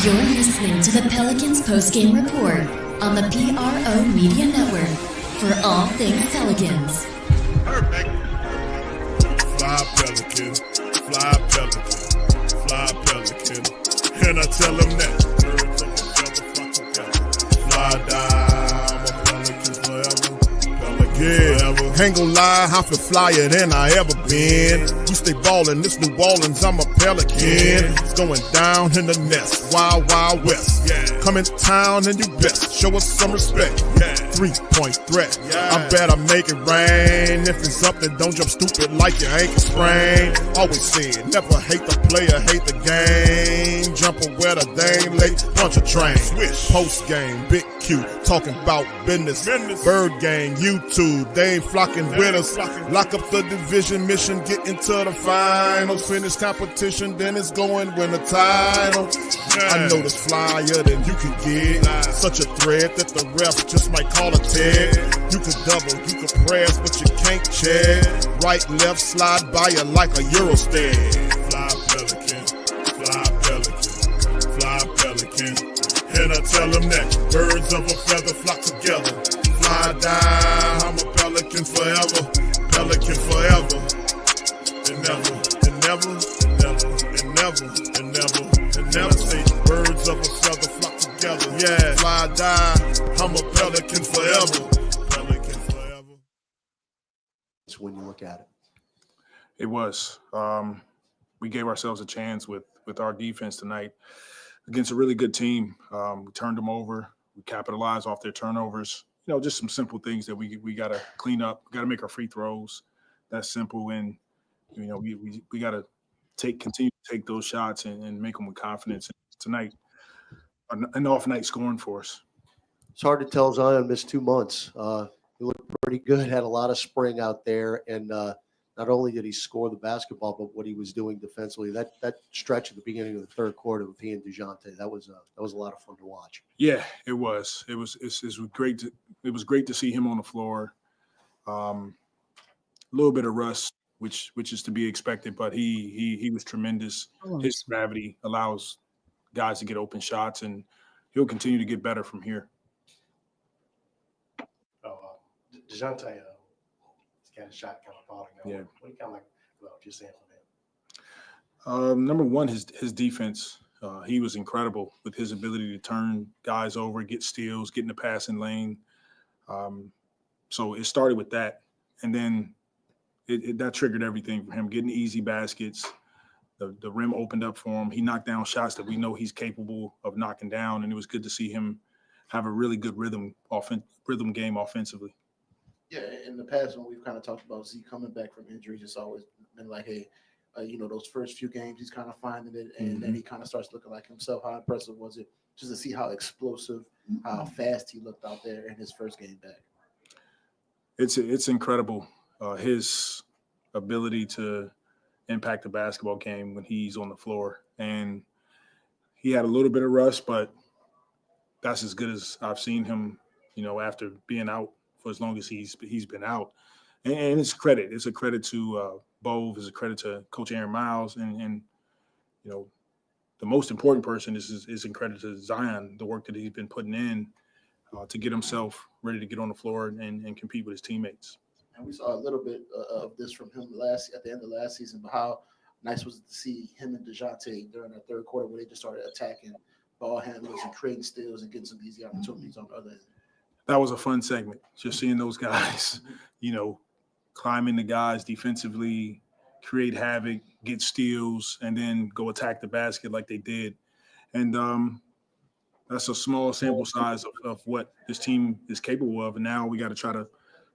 You're listening to the Pelicans postgame report on the PRO Media Network for all things Pelicans. Perfect. Fly Pelican, fly Pelican, fly Pelican. And I tell them that. Fly down, I'm a Pelican forever. Yeah, ain't gon' lie, I feel flyer than I ever been. We stay ballin', this New Orleans, I'm a Pelican. It's going down in the nest, wild, wild west. Come in town and you best, show us some respect. 3-point threat, I better make it rain. If it's up, then don't jump stupid like your ankle sprain. Always said, never hate the player, hate the game. Jumpin' where the dame late, bunch of train. Post game, big Q, talking about business. Bird gang, YouTube, they ain't flocking with us. Lock up the division mission, get into the finals. Finish competition, then it's going win the title. I know this flyer than you can get. Such a threat that the ref just might call a tag. You could double, you could press, but you can't check. Right, left, slide by you like a Eurostep. Fly Pelican, fly Pelican, fly Pelican. And I tell them that birds of a feather flock together. Fly down, I'm a Pelican forever, Pelican forever. And never, and never, and never, and never, and never, and never say birds of a feather flock together. Yeah, fly down, I'm a Pelican forever, Pelican forever. It's when you look at it. It was. We gave ourselves a chance with our defense tonight against a really good team. We turned them over. We capitalized off their turnovers. You know, just some simple things that we got to clean up. We got to make our free throws. That's simple. And, you know, we got to continue to take those shots and make them with confidence. Tonight, an off night scoring for us. It's hard to tell. Zion missed 2 months. He looked pretty good, had a lot of spring out there. And not only did he score the basketball, but what he was doing defensively, that stretch at the beginning of the third quarter with he and DeJounte, that was a lot of fun to watch. Yeah, it was. It was great. It was great to see him on the floor. A little bit of rust, which is to be expected, but he was tremendous. His gravity allows guys to get open shots, and he'll continue to get better from here. DeJounte, he's got a shot kind of falling out. Yeah. What do you kind of like about just saying from him? Number one, his defense. He was incredible with his ability to turn guys over, get steals, get in the passing lane. So it started with that, and then that triggered everything for him, getting easy baskets. The rim opened up for him. He knocked down shots that we know he's capable of knocking down, and it was good to see him have a really good rhythm game offensively. Yeah, in the past when we've kind of talked about Z coming back from injuries, it's always been like, hey, those first few games he's kind of finding it, and then he kind of starts looking like himself. How impressive was it just to see how explosive, how fast he looked out there in his first game back? It's incredible, his ability to impact the basketball game when he's on the floor. And he had a little bit of rust, but that's as good as I've seen him, after being out for as long as he's been out. And it's credit. It's a credit to Bove. It's a credit to Coach Aaron Miles. And the most important person is in credit to Zion, the work that he's been putting in to get himself ready to get on the floor and compete with his teammates. And we saw a little bit of this from him at the end of last season, but how nice was it to see him and DeJounte during that third quarter where they just started attacking ball handlers and creating steals and getting some easy opportunities on the other end. That was a fun segment, just seeing those guys, climbing the guys defensively, create havoc, get steals, and then go attack the basket like they did. And that's a small sample size of what this team is capable of. And now we got to try to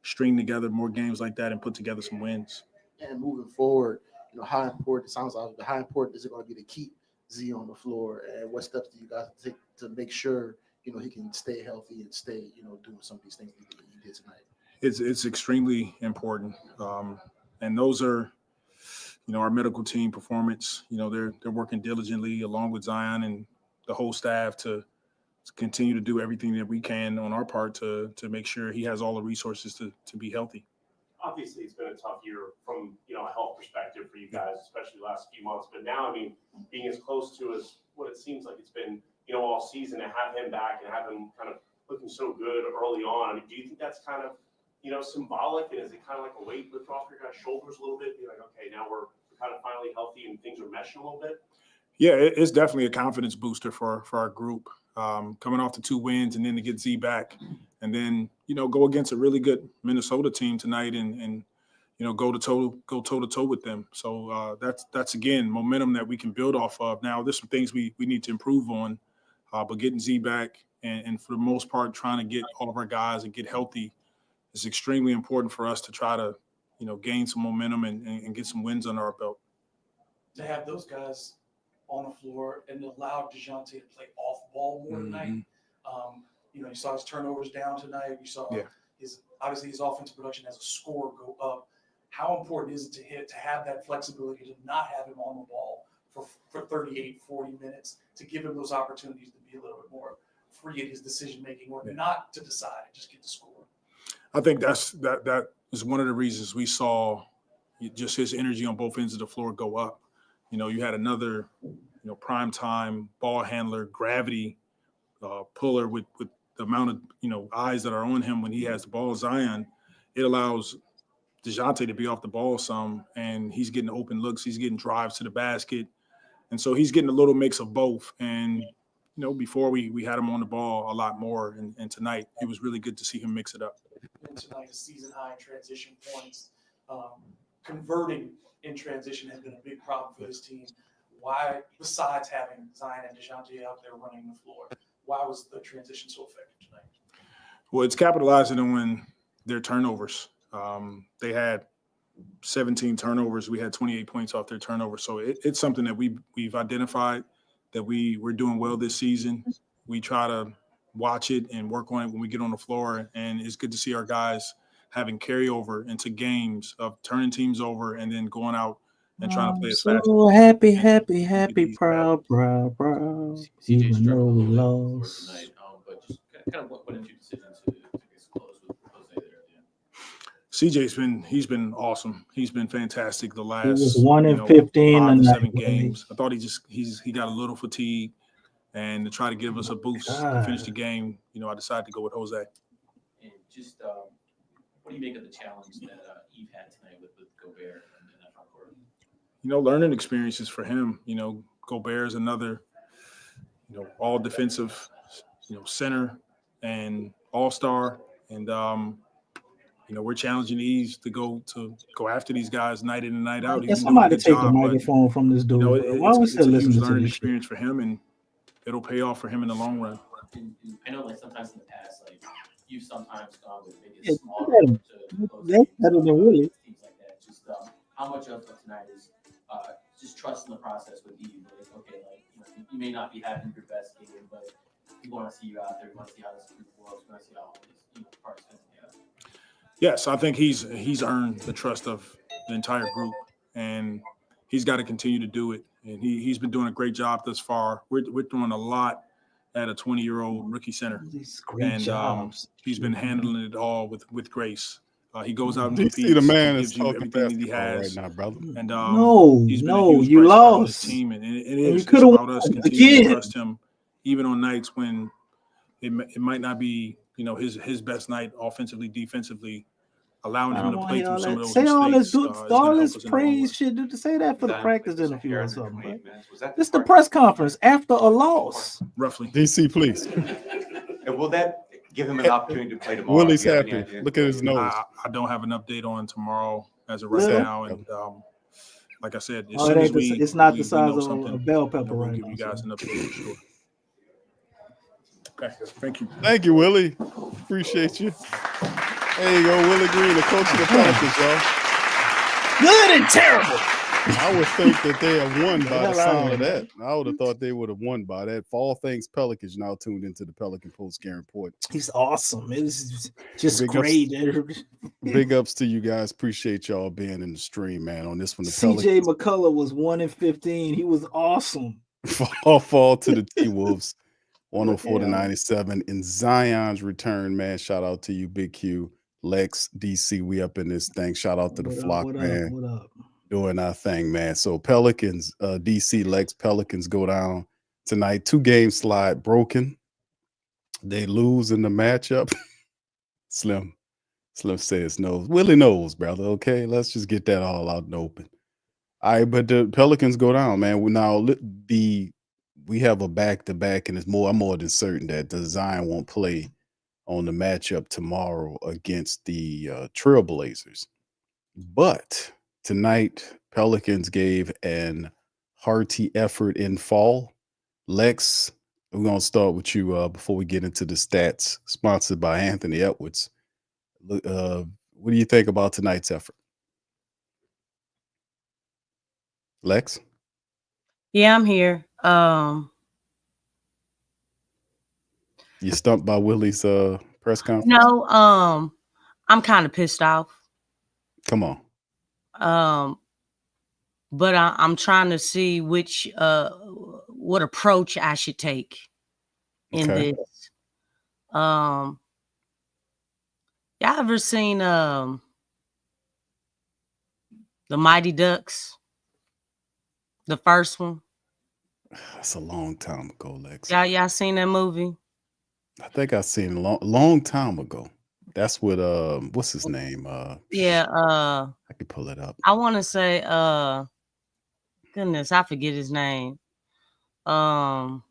string together more games like that and put together some wins. And moving forward, how important is it going to be to keep Z on the floor, and what steps do you guys take to make sure he can stay healthy and stay doing some of these things that he did tonight? It's extremely important, and those are our medical team performance. They're working diligently along with Zion and the whole staff to continue to do everything that we can on our part to make sure he has all the resources to be healthy. obviously it's been a tough year from, a health perspective for you guys, especially the last few months. But now, being as close to as what it seems like it's been, all season, to have him back and have him kind of looking so good early on. Do you think that's kind of, symbolic? And is it kind of like a weight lift off your guys' shoulders a little bit? Be like, okay, now we're kind of finally healthy and things are meshing a little bit? Yeah, it's definitely a confidence booster for our group. Coming off the 2 wins and then to get Z back and then, go against a really good Minnesota team tonight and go toe to toe with them. So that's again, momentum that we can build off of. Now, there's some things we need to improve on, but getting Z back and for the most part, trying to get all of our guys and get healthy is extremely important for us to try to, gain some momentum and get some wins under our belt. To have those guys on the floor and allow DeJounte to play off ball more tonight. You saw his turnovers down tonight. You saw his offensive production as a scorer go up. How important is it to have that flexibility to not have him on the ball for 38, 40 minutes, to give him those opportunities to be a little bit more free in his decision making, or not to decide, just get the score? I think that is one of the reasons we saw just his energy on both ends of the floor go up. You had another, prime time ball handler, gravity puller with the amount of, eyes that are on him when he has the ball. Zion, it allows DeJounte to be off the ball some, and he's getting open looks. He's getting drives to the basket. And so he's getting a little mix of both. And, before we had him on the ball a lot more. And tonight, it was really good to see him mix it up. And tonight, season high in transition points. Converting in transition has been a big problem for this team. Why, besides having Zion and DeJounte out there running the floor, why was the transition so effective tonight? Well, it's capitalizing on their turnovers. They had 17 turnovers. We had 28 points off their turnovers. So it's something that we've identified that we're doing well this season. We try to watch it and work on it when we get on the floor. And it's good to see our guys having carryover into games of turning teams over and then going out and trying to play as fast. So happy, proud. Even though we lost. Tonight, but just kind of what went into your decision to get close with Jose there at the end? CJ's been awesome. He's been fantastic the last. He was 1 in 15 5 to 7 tonight. games. I thought he got a little fatigue, and to try to give us a boost to finish the game, I decided to go with Jose. And just what do you make of the challenge that Eve had tonight with Gobert in that front court? Learning experiences for him. Gobert is another, all defensive, center and all-star. And, we're challenging Eve to go after these guys night in and night out. Get somebody to take the microphone from this dude. Why was he listening to learning this experience for him, and it'll pay off for him in the long run. And I know, sometimes in the past, you've sometimes gone with maybe Yeah, a smaller that's better than Willie. teams like that. Just how much of tonight is just trust in the process with Eve? You may not be having your best game, but we want to see you out there. We want to see how this group works. We want to see how all these parts fit together. Yes, I think he's earned the trust of the entire group, and he's got to continue to do it. And he's been doing a great job thus far. We're doing a lot at a 20-year-old rookie center, and he's been handling it all with grace. He goes out and competes. DC, the man is gives you talking everything he basketball has right now, brother. And he's been a huge you bright spot on this lost. team, and it You is coulda about us won continuing again. to trust him, even on nights when it might not be his best night offensively, defensively. Allowing him to play through some of those say all mistakes. this, all this praise shit. To say that for the practice interview or something. This the press conference after a loss. Roughly. DC, please. And will that give him an opportunity to play tomorrow? Willie's Do you have any happy. idea? Look at his nose. I don't have an update on tomorrow as of right Really? now, and like I said, as Oh, soon it as ain't it's not the size know of something, a bell pepper we'll right give you now. guys an update for sure. Okay, thank you. Thank you, Willie. Appreciate you. There you go, Willie Green, the coach of the Pelicans, y'all. Good and terrible. I would think that they have won by the hell sound out of of that. I would have thought they would have won by that. For all things Pelicans, now tuned into the Pelican post-game report. He's awesome. It was just Big great. Big ups to you guys. Appreciate y'all being in the stream, man. On this one, the CJ Pelicans McCullough was 1 in 15. He was awesome. fall to the T-Wolves, 104 to 97. In Zion's return, man, shout out to you, Big Q. Lex, DC, we up in this thing. Shout out to the flock, man. What up? Doing our thing, man. So Pelicans, DC, Lex, Pelicans go down tonight. 2-game slide broken. They lose in the matchup. Slim says no. Willie knows, brother. Okay, let's just get that all out in the open. All right, but the Pelicans go down, man. We have a back-to-back, and I'm more than certain that the Zion won't play on the matchup tomorrow against the Trailblazers. But tonight, Pelicans gave an hearty effort in fall. Lex, we're going to start with you before we get into the stats, sponsored by Anthony Edwards. What do you think about tonight's effort? Lex? Yeah, I'm here. You stumped by Willie's press conference? No, I'm kind of pissed off. Come on. But I'm trying to see what approach I should take in this. Y'all ever seen the Mighty Ducks? The first one? That's a long time ago, Lex. Y'all seen that movie? I think I seen it long time ago. That's what what's his name? Yeah, I can pull it up. I want to say goodness, I forget his name. Emilio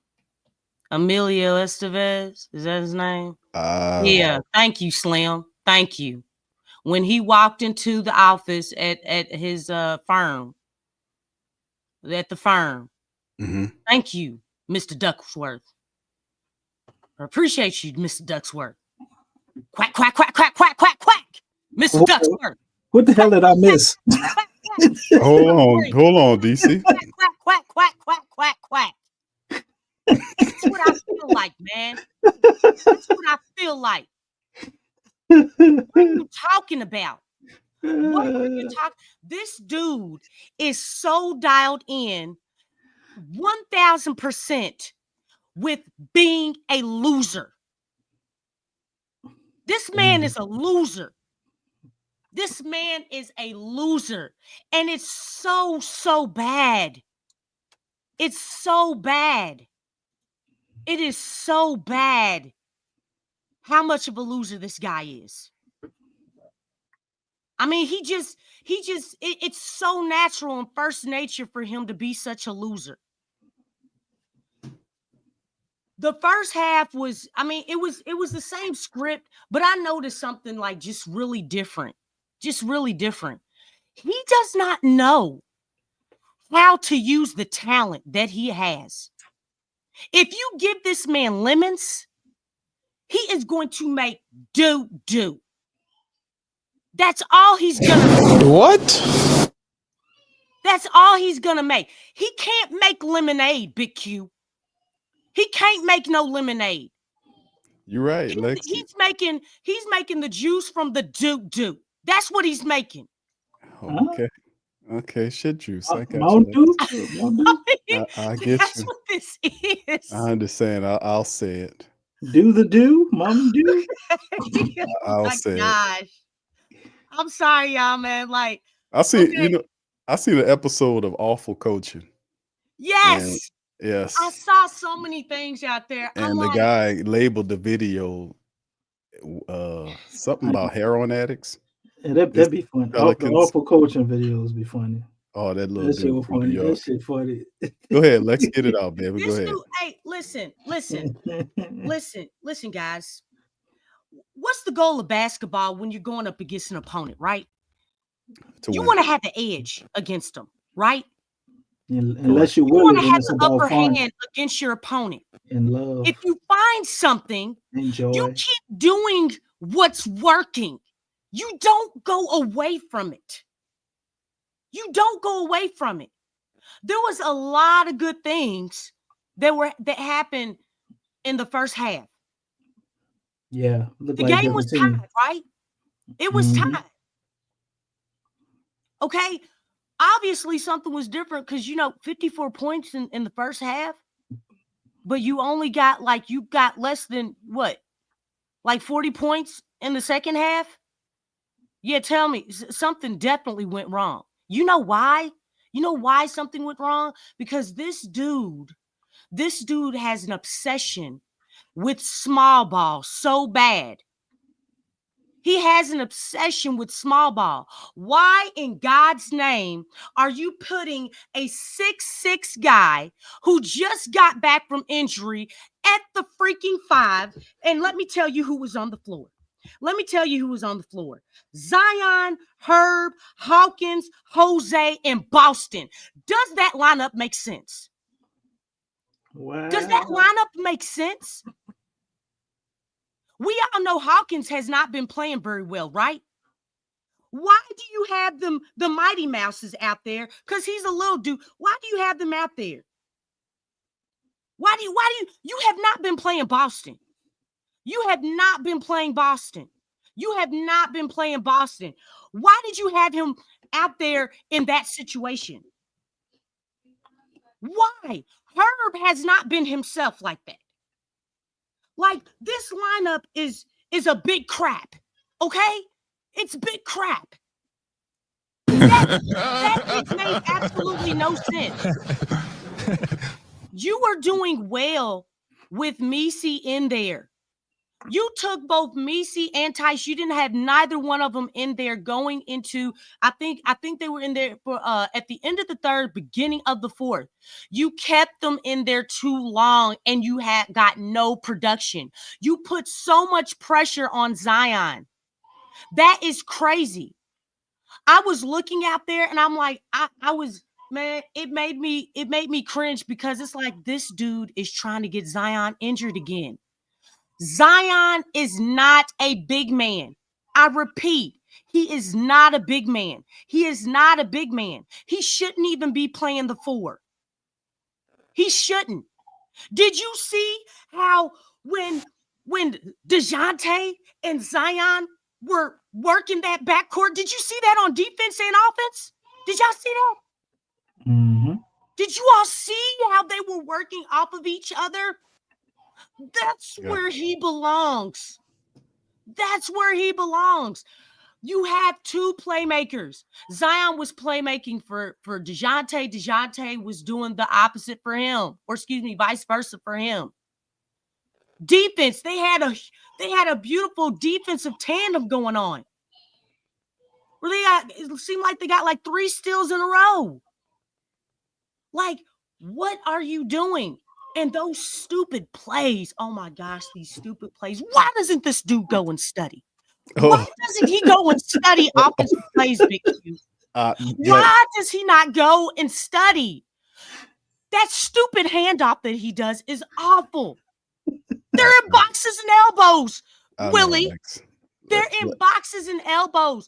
Estevez, is that his name? Yeah, thank you, Slim. Thank you. When he walked into the office at his firm, at the firm. Mm-hmm. Thank you, Mr. Ducksworth. I appreciate you, Mr. Ducksworth. Quack, quack, quack, quack, quack, quack, quack. Mr. Ducksworth. What the hell did I miss? Hold on, DC. Quack, quack, quack, quack, quack, quack, quack. That's what I feel like, man. That's what I feel like. What are you talking about? What are you talking? This dude is so dialed in 1,000% with being a loser. This man is a loser. This man is a loser. And it's so bad. It's so bad. It is so bad how much of a loser this guy is. I mean, it's so natural and first nature for him to be such a loser. The first half was, I mean, it was the same script, but I noticed something like just really different. Just really different. He does not know how to use the talent that he has. If you give this man lemons, he is going to make do. That's all he's gonna make. What? That's all he's gonna make. He can't make lemonade, Big Q. He can't make no lemonade. You're right, Lex. He's making the juice from the do. That's what he's making. Okay, shit juice. I got you. I get That's you. what this is. I understand. I'll say it. Do the do, mom do. I'll say it. I'm sorry, y'all, man. Like I see, I see the episode of Awful Coaching. Yes. Yes. I saw so many things out there. And the guy labeled the video something about heroin addicts. Yeah, that'd be funny. The awful coaching videos be funny. Oh, that little dude from New York. That shit funny. Go ahead, let's get it out, baby. Go ahead. Hey, listen, guys. What's the goal of basketball when you're going up against an opponent, right? You want to have the edge against them, right? Unless you want to have the upper hand against your opponent. In love. If you find something, enjoy. You keep doing what's working. You don't go away from it. You don't go away from it. There was a lot of good things that happened in the first half. Yeah. The game was tied, right? It was tied. Okay. Obviously, something was different because 54 points in the first half, but you only got less than what? Like 40 points in the second half? Yeah, tell me. Something definitely went wrong. You know why? You know why something went wrong? Because this dude has an obsession with small ball so bad. He has an obsession with small ball. Why in God's name are you putting a 6'6" guy who just got back from injury at the freaking 5? And let me tell you who was on the floor. Let me tell you who was on the floor. Zion, Herb, Hawkins, Jose, and Boston. Does that lineup make sense? Wow. Does that lineup make sense? We all know Hawkins has not been playing very well, right? Why do you have them, the Mighty Mouses out there? Because he's a little dude. Why do you have them out there? Why do you have not been playing Boston? You have not been playing Boston. You have not been playing Boston. Why did you have him out there in that situation? Why? Herb has not been himself like that. Like, this lineup is a big crap, okay? It's big crap. That made absolutely no sense. You were doing well with Messi in there. You took both Messi and Tice. You didn't have neither one of them in there going into, I think they were in there for at the end of the third, beginning of the fourth. You kept them in there too long and you had got no production. You put so much pressure on Zion. That is crazy. I was looking out there and I'm like, I was, man, it made me cringe because it's like this dude is trying to get Zion injured again. Zion is not a big man. I repeat, he is not a big man. He is not a big man. He shouldn't even be playing the 4. He shouldn't. Did you see how when DeJounte and Zion were working that backcourt? Did you see that on defense and offense? Did y'all see that? Mm-hmm. Did you all see how they were working off of each other? That's where he belongs. That's where he belongs. You have 2 playmakers. Zion was playmaking for DeJounte. DeJounte was doing the opposite for him, or excuse me, vice versa for him. Defense, they had a beautiful defensive tandem going on. Where it seemed like they got like 3 steals in a row. Like, what are you doing? And those stupid plays, oh my gosh, these stupid plays. Why doesn't this dude go and study? Why doesn't he go and study offensive plays, Big Q? Why does he not go and study? That stupid handoff that he does is awful. They're in boxes and elbows, Willie. They're in boxes and elbows.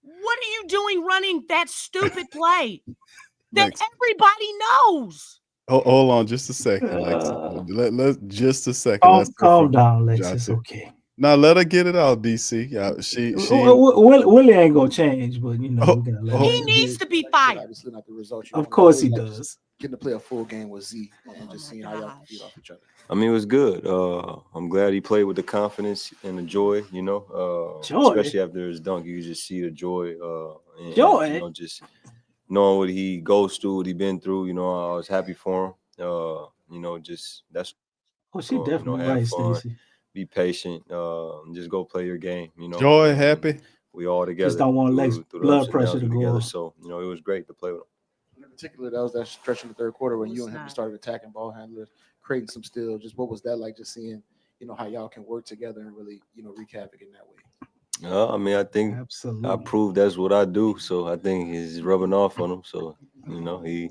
What are you doing running that stupid play that everybody knows? Hold on just a second, Lexxah. Let's just a second. Calm down, Lexxah. It's okay. Now let her get it out, DC. Willie ain't gonna change, but you know we gotta let he needs to be fired. Obviously, not the result. Of course he does. Getting to play a full game with Z and just seeing how y'all feed off each other. I mean, it was good. I'm glad he played with the confidence and the joy. You know, joy. Especially after his dunk, you could just see the joy. And, joy. You know, just knowing what he goes through, what he been through. You know, I was happy for him. You know, just that's. Oh, she definitely right, Stacey. Be patient. Just go play your game. You know, joy, happy. We all together. Just don't want Lex blood pressure to go together. up. So you know, it was great to play with him. In particular, that was that stretch in the third quarter when you and him started attacking ball handlers, creating some steals. Just what was that like? Just seeing, you know, how y'all can work together and really, you know, wreak havoc in that way. I mean, I think I proved that's what I do. So I think he's rubbing off on him. So you know, he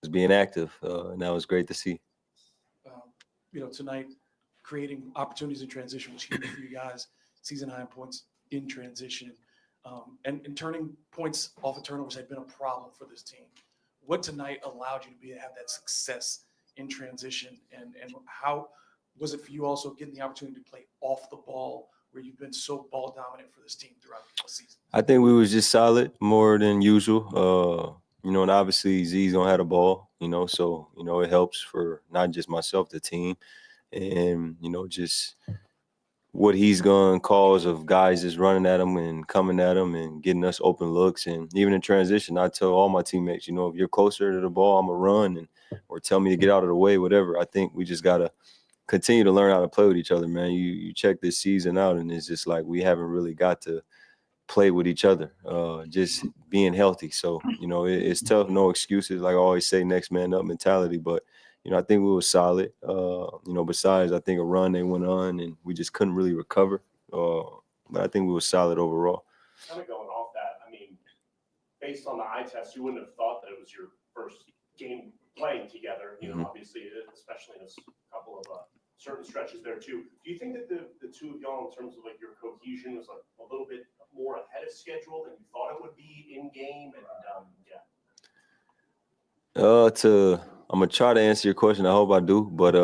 was being active, and that was great to see. You know, tonight creating opportunities in transition was huge for you guys. Season high points in transition. And turning points off of turnovers had been a problem for this team. What tonight allowed you to have that success in transition, and how was it for you also getting the opportunity to play off the ball where you've been so ball dominant for this team throughout the season? I think we was just solid more than usual. You know, and obviously Z's gonna have the ball, you know, so you know it helps for not just myself, the team, and you know just what he's going to cause of guys just running at him and coming at him and getting us open looks. And even in transition, I tell all my teammates, if you're closer to the ball, I'm going to run or tell me to get out of the way, whatever. I think we just got to continue to learn how to play with each other, man. You check this season out, and it's just like we haven't really got to play with each other, just being healthy. So, it's tough, no excuses. Like I always say, next man up mentality. But, I think we were solid. Besides, I think a run they went on, and we just couldn't really recover. But I think we were solid overall. Kind of going off that, I mean, based on the eye test, you wouldn't have thought that it was your first game playing together, obviously, especially in a couple of certain stretches there too. Do you think that the two of y'all, in terms of like your cohesion, was a little bit more ahead of schedule than you thought it would be in game? And I'm gonna try to answer your question. I hope I do, but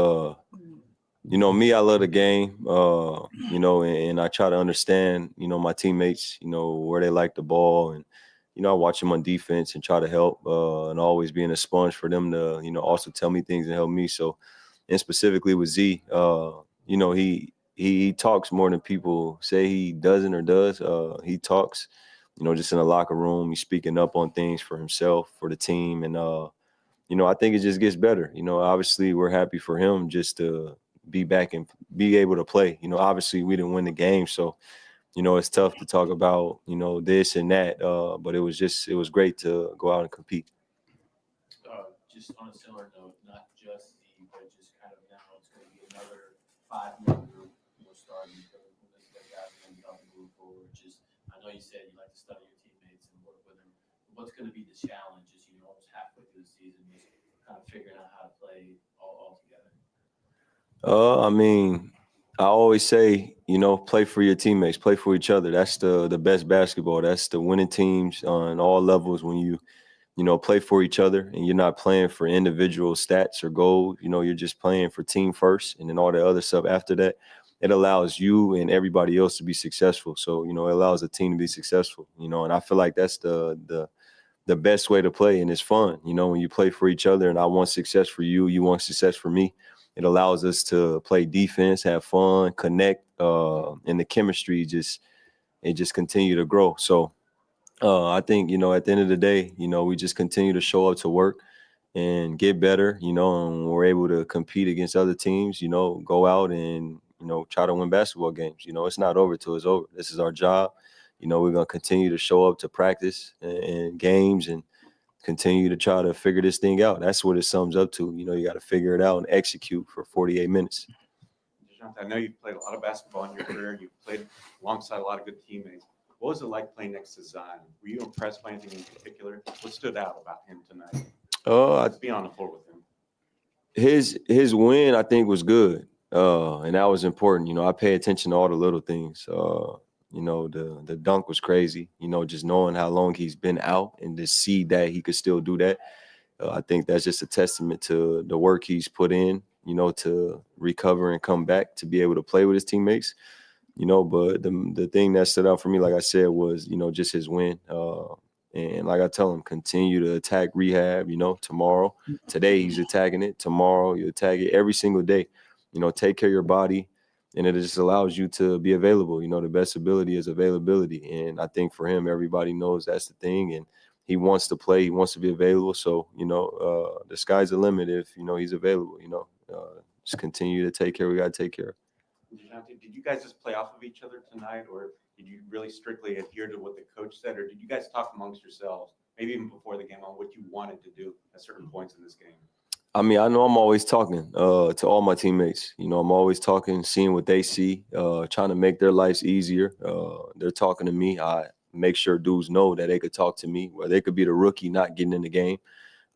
me, I love the game. And I try to understand, my teammates, where they like the ball, and I watch them on defense and try to help, and always being a sponge for them to, also tell me things and help me. So, and specifically with Z, he talks more than people say he doesn't or does. He talks, just in the locker room. He's speaking up on things for himself, for the team, and I think it just gets better. Obviously we're happy for him just to be back and be able to play. Obviously we didn't win the game, so it's tough to talk about this and that. But it was great to go out and compete. Just on a similar note, not just the, but just kind of now it's going to be another 5-man group starting because this guys are going to be helping move forward. I know you said you like to study your teammates and work with them. What's going to be the challenge as almost halfway through the season, just kind of figuring out how to play all together? I always say, play for your teammates, play for each other. That's the best basketball. That's the winning teams on all levels when you play for each other and you're not playing for individual stats or goals. You're just playing for team first, and then all the other stuff after that. It allows you and everybody else to be successful. So, it allows a team to be successful, and I feel like that's the best way to play, and it's fun. When you play for each other and I want success for you, you want success for me, it allows us to play defense, have fun, connect, and the chemistry just continue to grow. So, I think, at the end of the day, we just continue to show up to work and get better, and we're able to compete against other teams, go out and, try to win basketball games. It's not over till it's over. This is our job. We're going to continue to show up to practice and games and continue to try to figure this thing out. That's what it sums up to. You got to figure it out and execute for 48 minutes. I know you've played a lot of basketball in your career. You've played alongside a lot of good teammates. What was it like playing next to Zion? Were you impressed by anything in particular? What stood out about him tonight? Let's be on the floor with him. His win, I think, was good, and that was important. I pay attention to all the little things. The dunk was crazy. Just knowing how long he's been out and to see that he could still do that. I think that's just a testament to the work he's put in. To recover and come back to be able to play with his teammates. But the thing that stood out for me, like I said, was, just his win. And like I tell him, continue to attack rehab, tomorrow. Today he's attacking it. Tomorrow you attack it every single day. Take care of your body. And it just allows you to be available. The best ability is availability. And I think for him, everybody knows that's the thing. And he wants to play. He wants to be available. So, the sky's the limit if, he's available. Just continue to take care. We got to take care of. Did you guys just play off of each other tonight, or did you really strictly adhere to what the coach said, or did you guys talk amongst yourselves, maybe even before the game, on what you wanted to do at certain points in this game? I know I'm always talking to all my teammates. I'm always talking, seeing what they see, trying to make their lives easier. They're talking to me. I make sure dudes know that they could talk to me, where they could be the rookie not getting in the game.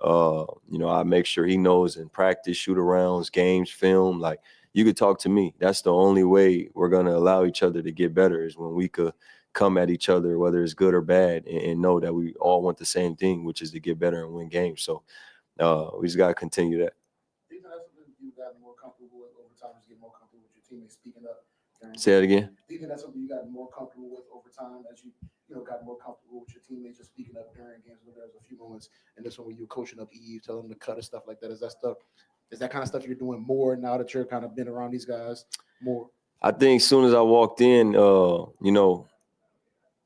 I make sure he knows in practice, shoot-arounds, games, film, like, you could talk to me. That's the only way we're going to allow each other to get better, is when we could come at each other, whether it's good or bad, and know that we all want the same thing, which is to get better and win games. So we just got to continue that. Do you think that's something you've gotten more comfortable with over time, is getting more comfortable with your teammates speaking up? Say that again? Do you think that's something you got more comfortable with over time, as you got more comfortable with your teammates just speaking up during games? When there's a few moments, and this one when you were coaching up Eve, telling them to cut and stuff like that. Is that kind of stuff you're doing more now that you're kind of been around these guys more? I think as soon as I walked in, you know,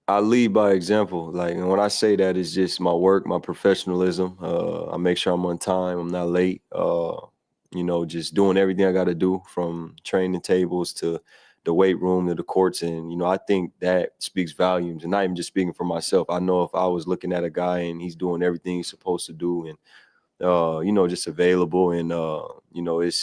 I lead by example. Like, and when I say that, it's just my work, my professionalism. I make sure I'm on time. I'm not late. You know, just doing everything I got to do, from training tables to the weight room to the courts. And, you know, I think that speaks volumes. And not even just speaking for myself. I know if I was looking at a guy and he's doing everything he's supposed to do and, you know, just available and, you know, it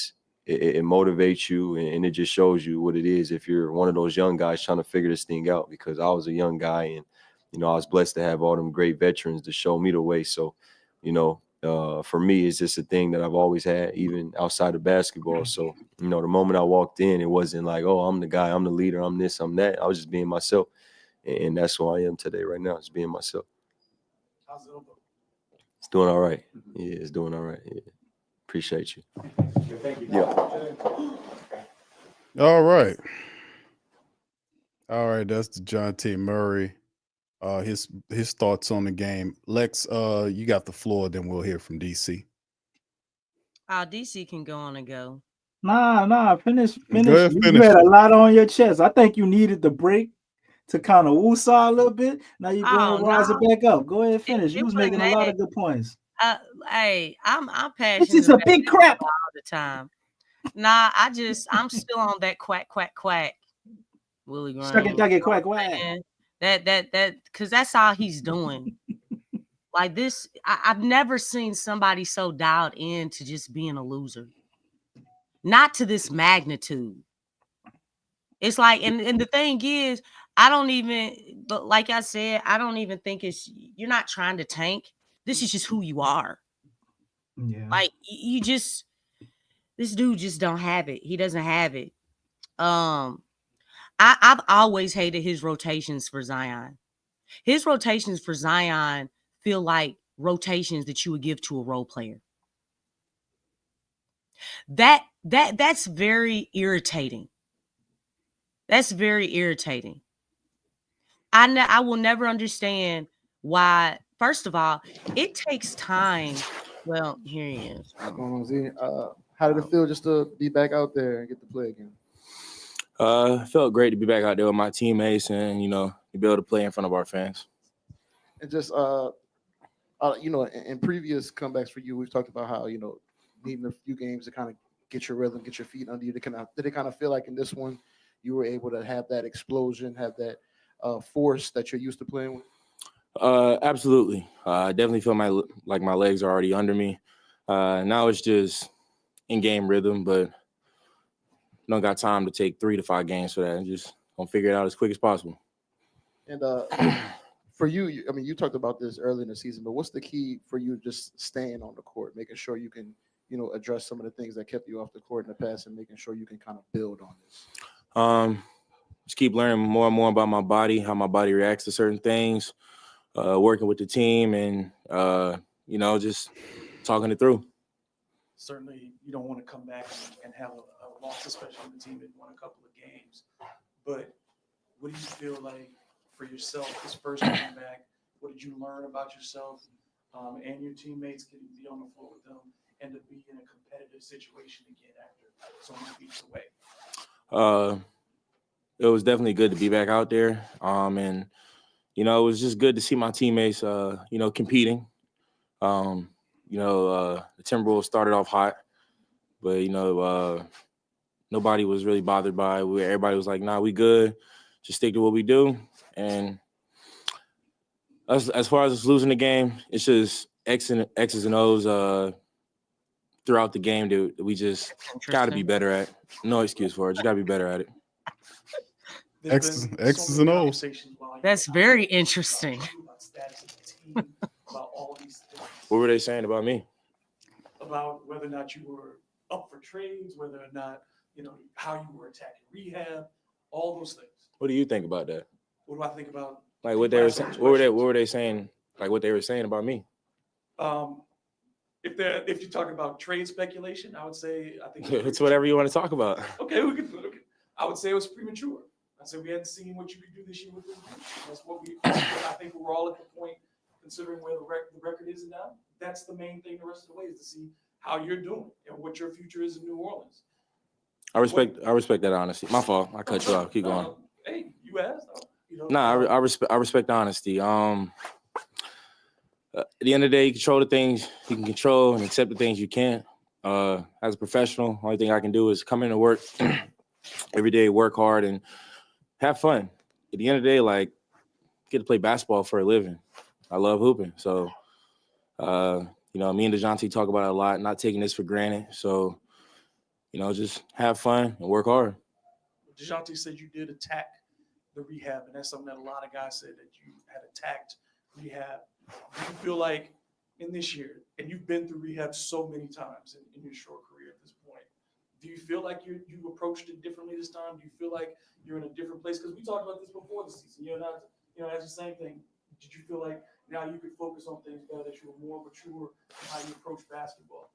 motivates you and it just shows you what it is if you're one of those young guys trying to figure this thing out, because I was a young guy and, you know, I was blessed to have all them great veterans to show me the way. So, you know, for me, it's just a thing that I've always had, even outside of basketball. So, you know, the moment I walked in, it wasn't like, oh, I'm the guy, I'm the leader, I'm this, I'm that. I was just being myself. And that's who I am today right now, just being myself. How's it over? It's doing all right. Yeah, it's doing all right. Yeah. Appreciate you. Thank you. Yeah. All right. All right. That's the John T. Murray. His thoughts on the game. Lex, you got the floor, then we'll hear from DC. DC can go on and go. Nah, finish. Go ahead, You finish had a it. lot on your chest. I think you needed the break to kind of woosah a little bit. Now you go ahead, rise it back up. Go ahead, finish. You was making a lot of good points. Hey, I'm passionate. This is a about big crap all the time. Nah, I'm still on that quack Willie Green. Suck it, duck it, quack. That because that's all he's doing. Like this, I've never seen somebody so dialed in to just being a loser. Not to this magnitude. It's like, and the thing is, I don't even, but like I said, I don't even think you're not trying to tank. This is just who you are. Yeah. Like this dude just don't have it. He doesn't have it. I've always hated his rotations for Zion. His rotations for Zion feel like rotations that you would give to a role player. That's very irritating. That's very irritating. I will never understand why. First of all, it takes time. Well, here he is. What's going on, Z? How did it feel just to be back out there and get to play again? It felt great to be back out there with my teammates and, you know, to be able to play in front of our fans. And just, you know, in previous comebacks for you, we've talked about how, you know, needing a few games to kind of get your rhythm, get your feet under you. Did it kind of feel like in this one you were able to have that explosion, have that force that you're used to playing with? Absolutely. I definitely feel my legs are already under me. Now it's just in-game rhythm, but don't got time to take 3 to 5 games for that. And just gonna figure it out as quick as possible. And for you, I mean, you talked about this early in the season, but what's the key for you just staying on the court, making sure you can, you know, address some of the things that kept you off the court in the past and making sure you can kind of build on this? Just keep learning more and more about my body, how my body reacts to certain things, working with the team and, you know, just talking it through. Certainly, you don't want to come back and have a loss, especially when the team had won a couple of games. But what do you feel like for yourself this first game back? What did you learn about yourself and your teammates, getting to be on the floor with them and to be in a competitive situation again after so many weeks away? It was definitely good to be back out there. And, you know, it was just good to see my teammates, you know, competing. You know, the Timberwolves started off hot, but, you know, nobody was really bothered by it. Everybody was like, nah, we good. Just stick to what we do. And as far as us losing the game, it's just X's and O's throughout the game that we just got to be better at. No excuse for it. Just got to be better at it. X's and O's. That's very interesting. About all these things. What were they saying about me? About whether or not you were up for trades, whether or not, you know, how you were attacking rehab, all those things. What do you think about that? What do I think about? Like what they were saying? What were they saying? Like what they were saying about me? If you're talking about trade speculation, I would say I think it's whatever you want to talk about. Okay, I would say it was premature. I said we hadn't seen what you could do this year with them. That's what I think we're all at the point, considering where the record is now. That's the main thing the rest of the way is to see how you're doing and what your future is in New Orleans. I respect that honesty. My fault. I cut you off. Keep going. Hey, you asked. I respect the honesty. At the end of the day, you control the things you can control and accept the things you can't. As a professional, only thing I can do is come in to work every day, work hard, and have fun. At the end of the day, like, get to play basketball for a living. I love hooping. So, me and DeJounte talk about it a lot, not taking this for granted. So, just have fun and work hard. DeJounte said you did attack the rehab, and that's something that a lot of guys said that you had attacked rehab. Do you feel like in this year, and you've been through rehab so many times in your short career at this point, do you feel like you approached it differently this time? Do you feel like you're in a different place? Because we talked about this before the season. That's the same thing. Did you feel like now you could focus on things better, that you were more mature in how you approach basketball?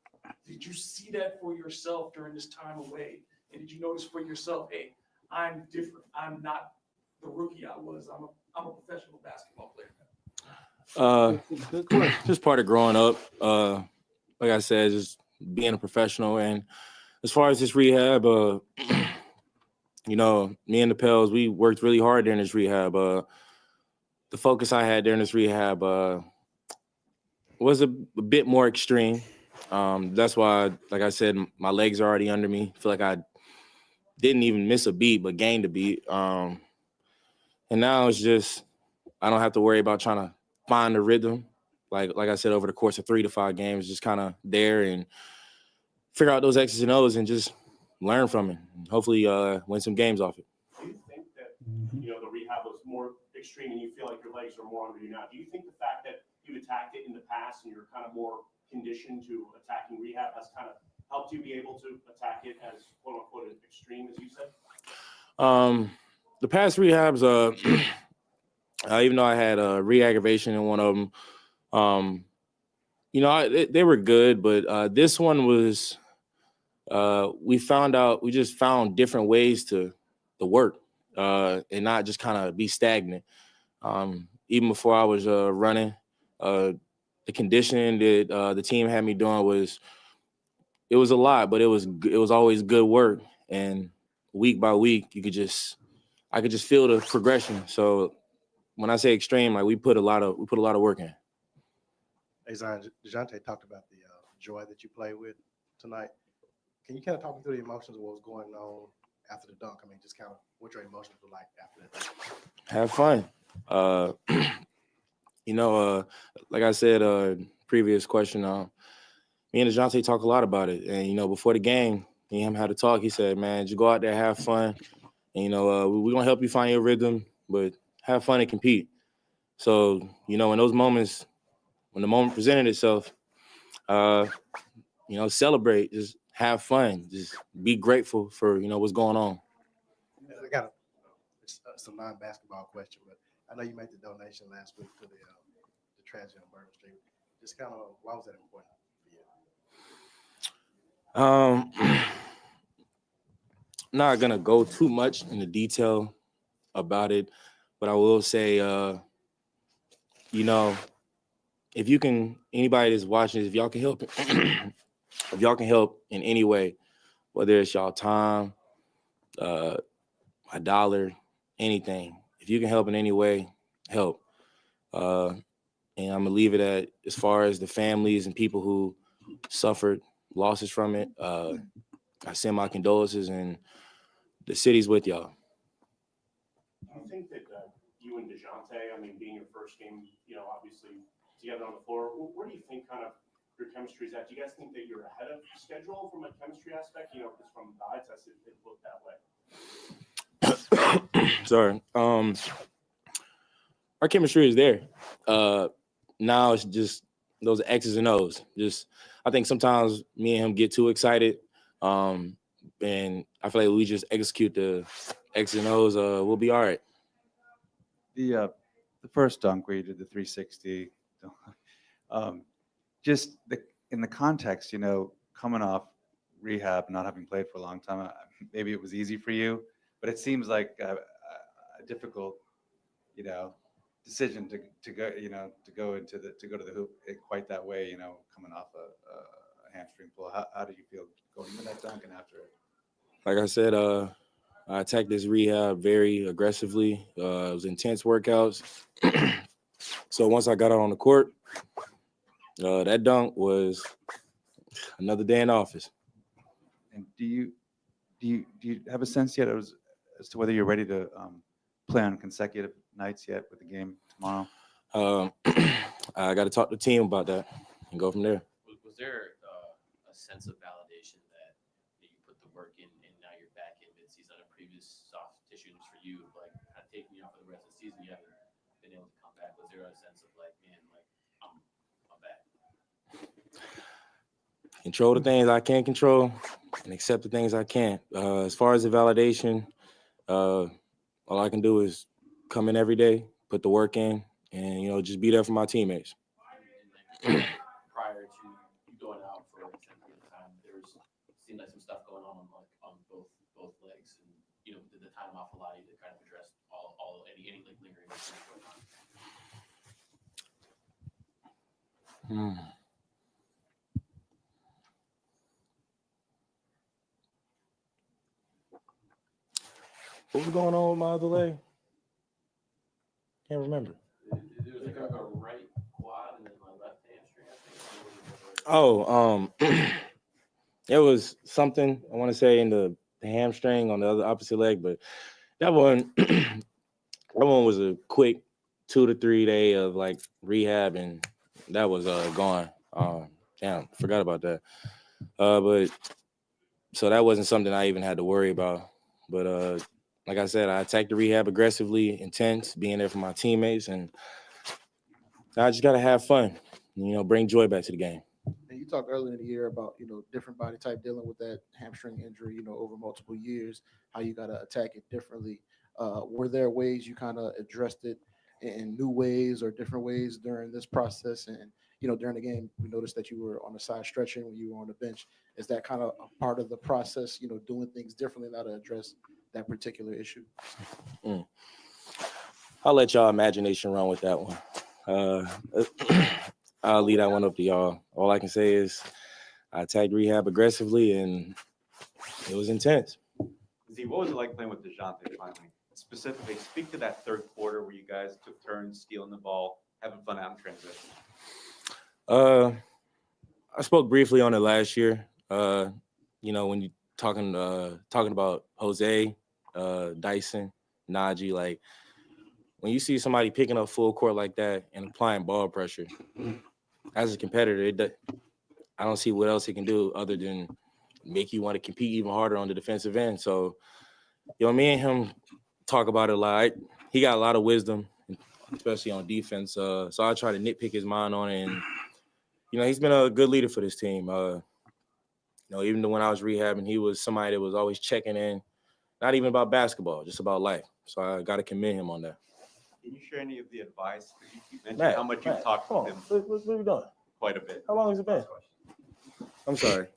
Did you see that for yourself during this time away? And did you notice for yourself, hey, I'm different. I'm not the rookie I was. I'm a professional basketball player now. Just part of growing up. Like I said, just being a professional. And as far as this rehab, me and the Pels, we worked really hard during this rehab. The focus I had during this rehab was a bit more extreme. That's why, like I said, my legs are already under me. I feel like I didn't even miss a beat, but gained a beat. And now it's just, I don't have to worry about trying to find the rhythm. Like I said, over the course of 3 to 5 games, just kind of there and figure out those X's and O's and just learn from it. Hopefully win some games off it. Do you think that, the rehab was more extreme and you feel like your legs are more under you now? Do you think the fact that you've attacked it in the past and you're kind of more conditioned to attacking rehab has kind of helped you be able to attack it as quote unquote extreme, as you said? The past rehabs, even though I had a re-aggravation in one of them, they were good, but this one was, we just found different ways to work and not just kind of be stagnant. Even before I was running, the conditioning that the team had me doing it was a lot, but it was always good work. And week by week, I could just feel the progression. So when I say extreme, like we put a lot of work in. Hey, Zion, DeJounte talked about the joy that you play with tonight. Can you kind of talk me through the emotions of what was going on after the dunk? I mean, just kind of what your emotions were like after that dunk. Have fun. Like I said, previous question, me and DeJounte talk a lot about it. And, before the game, me and him had a talk. He said, man, just go out there, have fun. And, we're going to help you find your rhythm, but have fun and compete. So, in those moments, when the moment presented itself, celebrate, just have fun, just be grateful for, what's going on. I got it's a non-basketball question, but I know you made the donation last week to the tragedy on Bourbon Street. Just kind of, why was that important for you? Not gonna go too much into detail about it, but I will say, if you can, anybody that's watching this, if y'all can help, if y'all can help in any way, whether it's y'all time, $1, anything, if you can help in any way, help. And I'm gonna leave it at, as far as the families and people who suffered losses from it, I send my condolences, and the city's with y'all. Do you think that you and DeJounte, I mean, being your first game, obviously together on the floor, where do you think kind of your chemistry is at? Do you guys think that you're ahead of schedule from a chemistry aspect? Because from the eye test, it looked that way. Sorry. Our chemistry is there. Now it's just those X's and O's. I think sometimes me and him get too excited. And I feel like we just execute the X's and O's, we'll be all right. The first dunk where you did the 360, in the context, coming off rehab, not having played for a long time, maybe it was easy for you, but it seems like a difficult, decision to go to the hoop quite that way, coming off a hamstring pull. How do you feel going into that dunk and after it? like I said, I attacked this rehab very aggressively. It was intense workouts. So once I got out on the court, that dunk was another day in office. And do you have a sense yet as to whether you're ready to play on consecutive nights yet with the game tomorrow? I got to talk to the team about that and go from there. Was there a sense of validation that you put the work in and now you're back in midseason? A previous soft tissue for you, like kind of taking you out for the rest of the season, you haven't been able to come back. Was there a sense of like, man, like I'm back? Control the things I can control and accept the things I can't. As far as the validation, all I can do is come in every day, put the work in, and just be there for my teammates. Prior to you going out for an extended period of time, seemed like some stuff going on both legs, and did the time off allow you to kind of address any like lingering issues going on? What was going on with my other leg? Can't remember. There was like a right quad and then my left hamstring, I think. It was something I want to say in the hamstring on the other opposite leg, but that one was a quick 2 to 3 day of like rehab, and that was gone. Damn, forgot about that. But so that wasn't something I even had to worry about. But like I said, I attacked the rehab aggressively, intense, being there for my teammates, and I just gotta have fun, bring joy back to the game. And you talked earlier in the year about, different body type dealing with that hamstring injury, over multiple years, how you got to attack it differently. Were there ways you kind of addressed it in new ways or different ways during this process? And, during the game, we noticed that you were on the side stretching when you were on the bench. Is that kind of a part of the process, doing things differently now to address that particular issue? I'll let y'all imagination run with that one. I'll leave that one up to y'all. All I can say is I attacked rehab aggressively, and it was intense. Z, what was it like playing with DeJounte finally? Specifically, speak to that third quarter where you guys took turns stealing the ball, having fun out in transition. I spoke briefly on it last year. When you talking about Jose, Dyson, Najee, like when you see somebody picking up full court like that and applying ball pressure, as a competitor, I don't see what else he can do other than make you want to compete even harder on the defensive end. So, me and him talk about it a lot. He got a lot of wisdom, especially on defense. So I try to nitpick his mind on it. And, he's been a good leader for this team. Even when I was rehabbing, he was somebody that was always checking in, not even about basketball, just about life. So I got to commend him on that. Can you share any of the advice? You mentioned how much you've talked to him. What are we doing? Quite a bit. How long has it been? I'm sorry.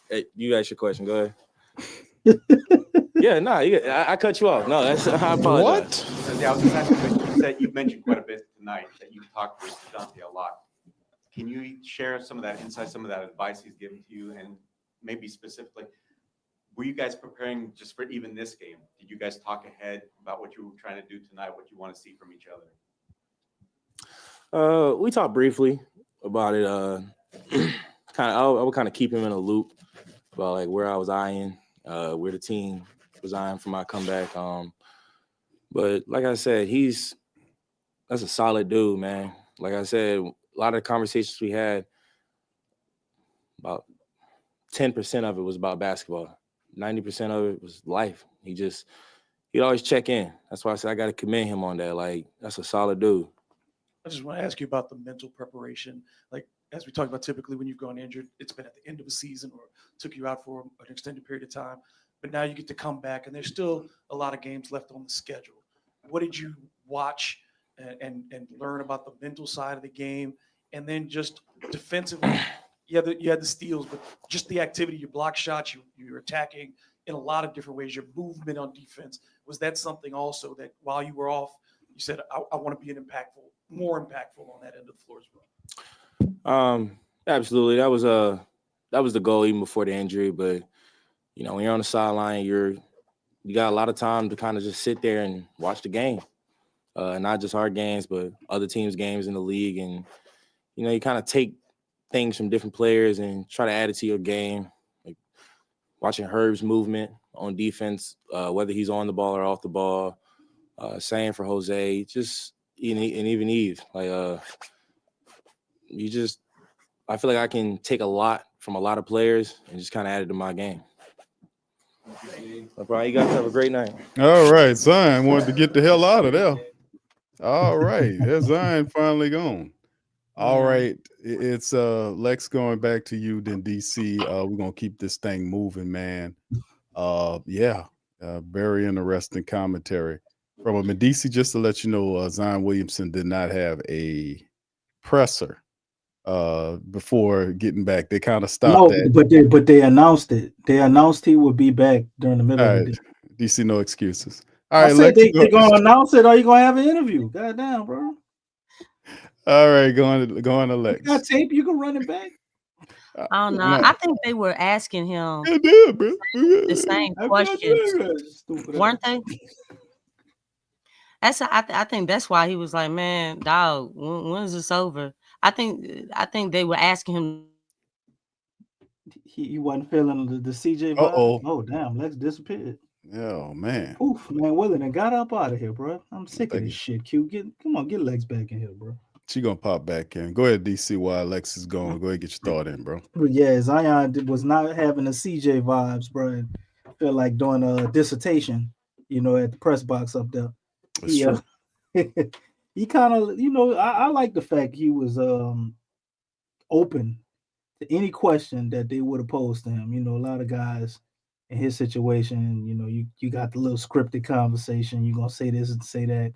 Hey, you asked your question. Go ahead. I cut you off. No, that's I apologize. What? I was just asking, you said you mentioned quite a bit tonight that you've talked with DeJounte a lot. Can you share some of that insight, some of that advice he's given to you, and maybe specifically, were you guys preparing just for even this game? Did you guys talk ahead about what you were trying to do tonight, what you want to see from each other? We talked briefly about it. I would kind of keep him in a loop about like where I was eyeing, where the team was eyeing for my comeback. But like I said, that's a solid dude, man. Like I said, a lot of the conversations we had, about 10% of it was about basketball. 90% of it was life. He'd always check in. That's why I said I got to commend him on that. Like, that's a solid dude. I just want to ask you about the mental preparation. Like, as we talked about, typically when you've gone injured, it's been at the end of a season or took you out for an extended period of time. But now you get to come back, and there's still a lot of games left on the schedule. What did you watch and learn about the mental side of the game? And then just defensively, you had the steals, but just the activity, your block shots, you're attacking in a lot of different ways, your movement on defense. Was that something also that while you were off, you said, I want to be more impactful on that end of the floor as well? Absolutely. That was the goal even before the injury, but you know, when you're on the sideline, you got a lot of time to kind of just sit there and watch the game. Not just our games, but other teams' games in the league. And, you know, you kind of take things from different players and try to add it to your game. Like watching Herb's movement on defense, whether he's on the ball or off the ball. Same for Jose, just and even Eve. Like I feel like I can take a lot from a lot of players and just kind of add it to my game. Bro, you guys have a great night. All right, Zion wanted to get the hell out of there. All right, there's Zion finally gone. All right, it's Lex going back to you, then DC. We're gonna keep this thing moving, man. Very interesting commentary from him. And DC, just to let you know, Zion Williamson did not have a presser before getting back. They kind of stopped that. But they announced it. They announced he would be back during the middle of the day. DC, no excuses. All I right, said Lex, they gonna announce it, or you gonna have an interview? Goddamn, bro. All right, going to Lex. You got tape, you can run it back. I don't know. I think they were asking him bro. the same questions, weren't they? I think that's why he was like, man, dog, when is this over? I think they were asking him. He wasn't feeling the CJ vibe. Oh damn, Lex disappeared. Oh man. Oof, man, Willie and got up out of here, bro. I'm sick of this shit. Q, come on, get Lex back in here, bro. She gonna pop back in. Go ahead, DC. While Lex is going, go ahead, get your thought in, bro. But yeah, Zion was not having the CJ vibes, bro. And I feel like doing a dissertation, you know, at the press box up there. He kind of, you know, I like the fact he was open to any question that they would have posed to him. You know, a lot of guys in his situation, you know, you got the little scripted conversation. You're gonna say this and say that,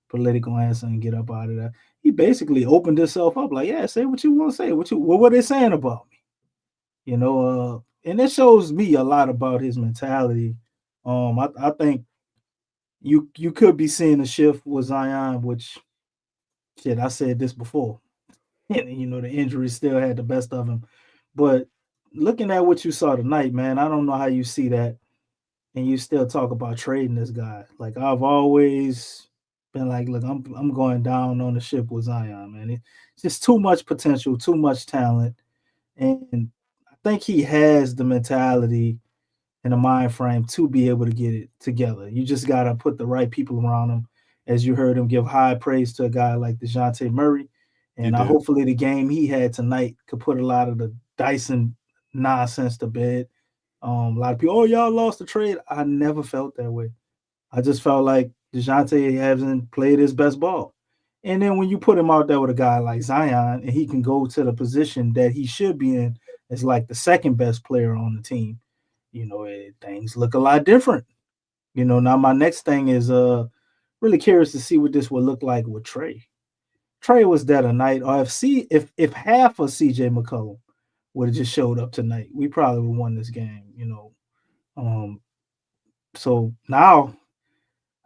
political answer, and get up out of there. He basically opened himself up, like, yeah, say what you want to say. What were they saying about me? You know, and it shows me a lot about his mentality. I think you could be seeing a shift with Zion, which shit, I said this before. You know, the injury still had the best of him. But looking at what you saw tonight, man, I don't know how you see that. And you still talk about trading this guy. Like, I've always been like, look, I'm going down on the ship with Zion, man. It's just too much potential, too much talent. And I think he has the mentality and the mind frame to be able to get it together. You just got to put the right people around him. As you heard him give high praise to a guy like DeJounte Murray. And hopefully the game he had tonight could put a lot of the Dyson nonsense to bed. A lot of people, oh, y'all lost the trade. I never felt that way. I just felt like DeJounte hasn't played his best ball. And then when you put him out there with a guy like Zion, and he can go to the position that he should be in as like the second best player on the team, you know, things look a lot different. You know, now my next thing is really curious to see what this would look like with Trey. Trey was there tonight, or if half of CJ McCollum would have just showed up tonight, we probably would have won this game, you know. So now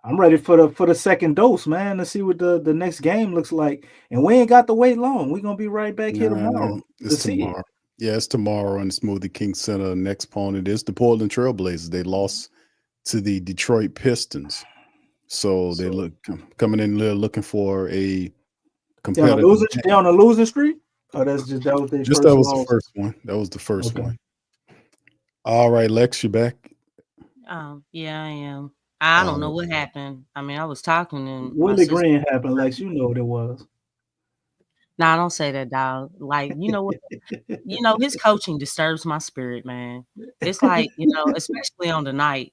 I'm ready for the second dose, man, to see what the next game looks like. And we ain't got to wait long. We're gonna be right back here tomorrow. It's tomorrow. Yeah, it's tomorrow in the Smoothie King Center. Next opponent is the Portland Trailblazers. They lost to the Detroit Pistons. So they coming in there looking for a competitive. They on a losing streak? Oh, that was their first that was loss. the first one. That was the first one. All right, Lex, you back? Yeah, I am. I don't know what happened. I mean, I was talking and Willie Green happened, Lex. You know what it was. Nah, don't say that, dog. Like, you know what? You know, his coaching disturbs my spirit, man. It's like, you know, especially on the night.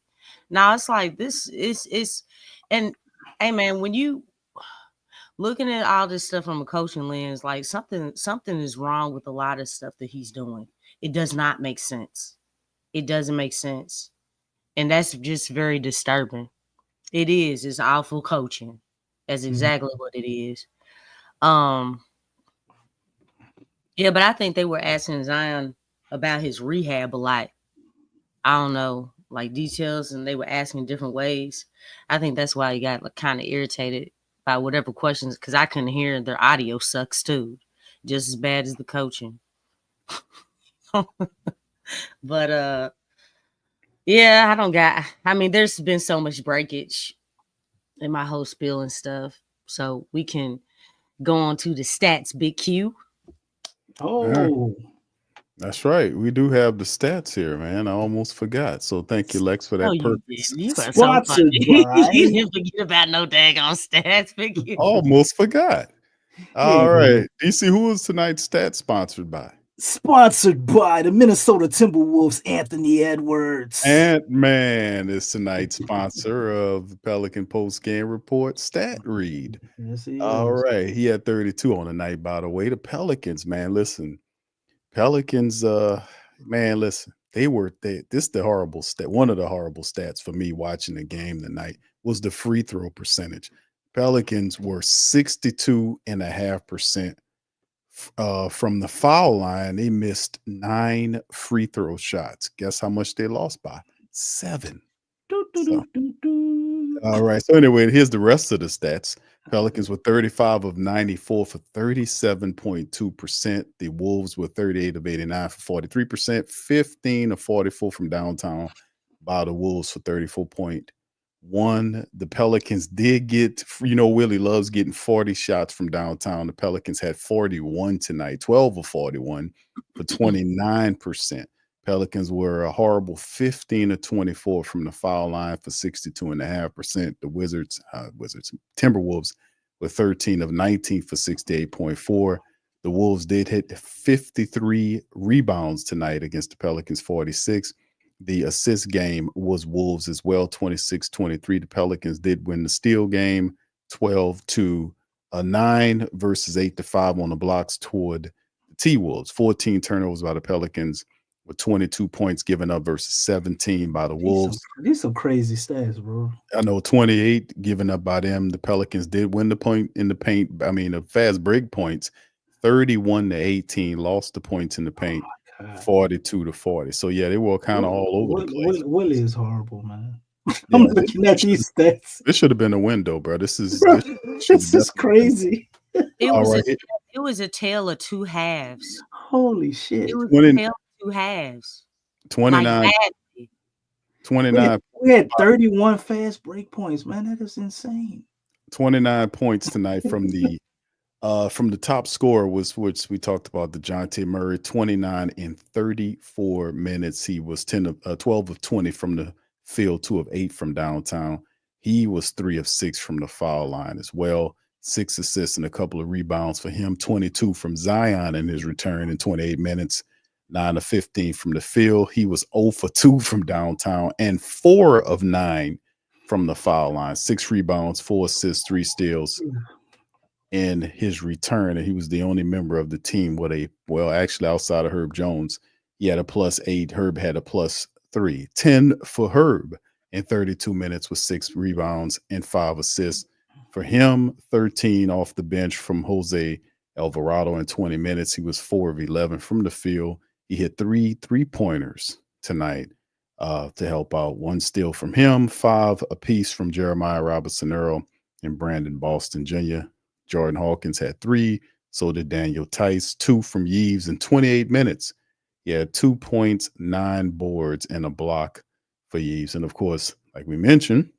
Now it's like this is and hey man, when you looking at all this stuff from a coaching lens, like something is wrong with a lot of stuff that he's doing. It does not make sense. It doesn't make sense. And that's just very disturbing. It is. It's awful coaching. That's exactly what it is. Yeah, but I think they were asking Zion about his rehab a lot. I don't know, like details, and they were asking different ways. I think that's why he got like, kind of irritated by whatever questions, because I couldn't hear. Their audio sucks too, just as bad as the coaching. But Yeah, I mean, there's been so much breakage in my whole spiel and stuff. So we can go on to the stats, Big Q. Oh, that's right. We do have the stats here, man. I almost forgot. So thank you, Lex, for No, that you purpose. didn't. You are so sponsored funny. by. You didn't forget about no daggone stats, Big Q. Almost forgot. All Yeah. right. DC, who was tonight's stats sponsored by? Sponsored by the Minnesota Timberwolves, Anthony Edwards. Ant-Man is tonight's sponsor of the Pelican Post Game Report Stat Read. Yes, he All is. right. He had 32 on the night, by the way. The Pelicans, man, listen. Pelicans, man, listen. This is the horrible stat. One of the horrible stats for me watching the game tonight was the free throw percentage. Pelicans were 62.5%. From the foul line, they missed 9 free throw shots. Guess how much they lost by? 7. So, all right. So anyway, here's the rest of the stats. Pelicans were 35 of 94 for 37.2%. The Wolves were 38 of 89 for 43%. 15 of 44 from downtown by the Wolves for 34.1%. The Pelicans did get, Willie loves getting 40 shots from downtown. The Pelicans had 41 tonight, 12 of 41 for 29%. Pelicans were a horrible 15 of 24 from the foul line for 62.5%. The Timberwolves were 13 of 19 for 68.4. The Wolves did hit 53 rebounds tonight against the Pelicans 46. The assist game was Wolves as well, 26-23. The Pelicans did win the steal game, 12-9 versus 8-5 on the blocks toward the T-Wolves. 14 turnovers by the Pelicans with 22 points given up versus 17 by the Wolves. These some crazy stats, bro. I know 28 given up by them. The Pelicans did win the point in the paint. I mean, the fast break points, 31-18, lost the points in the paint, 42-40. So yeah, they were kind of all over the place. Willie is horrible, man. I'm looking at these stats. This should have been a window, bro. This is This is crazy. It All was right. it was a tale of two halves. Holy shit. It was a tale of two halves. 29. Like, badly. 29. We had 31 fast break points, man. That is insane. 29 points tonight from the top scorer was, which we talked about, DeJounte Murray, 29 in 34 minutes. He was 12 of 20 from the field, 2 of 8 from downtown. He was 3 of 6 from the foul line as well. 6 assists and a couple of rebounds for him. 22 from Zion in his return in 28 minutes. 9 of 15 from the field. He was 0 for 2 from downtown and 4 of 9 from the foul line. 6 rebounds, 4 assists, 3 steals in his return. And he was the only member of the team with actually outside of Herb Jones, he had a +8. Herb had a +3. 10 for Herb in 32 minutes with 6 rebounds and 5 assists. For him, 13 off the bench from Jose Alvarado in 20 minutes. He was 4 of 11 from the field. He hit 3 3-pointers tonight to help out. 1 steal from him, 5 apiece from Jeremiah Robinson-Earl and Brandon Boston Jr. Jordan Hawkins had 3. So did Daniel Tice. 2 from Yves in 28 minutes. He had 2 points, 9 boards, and a block for Yves. And of course, like we mentioned,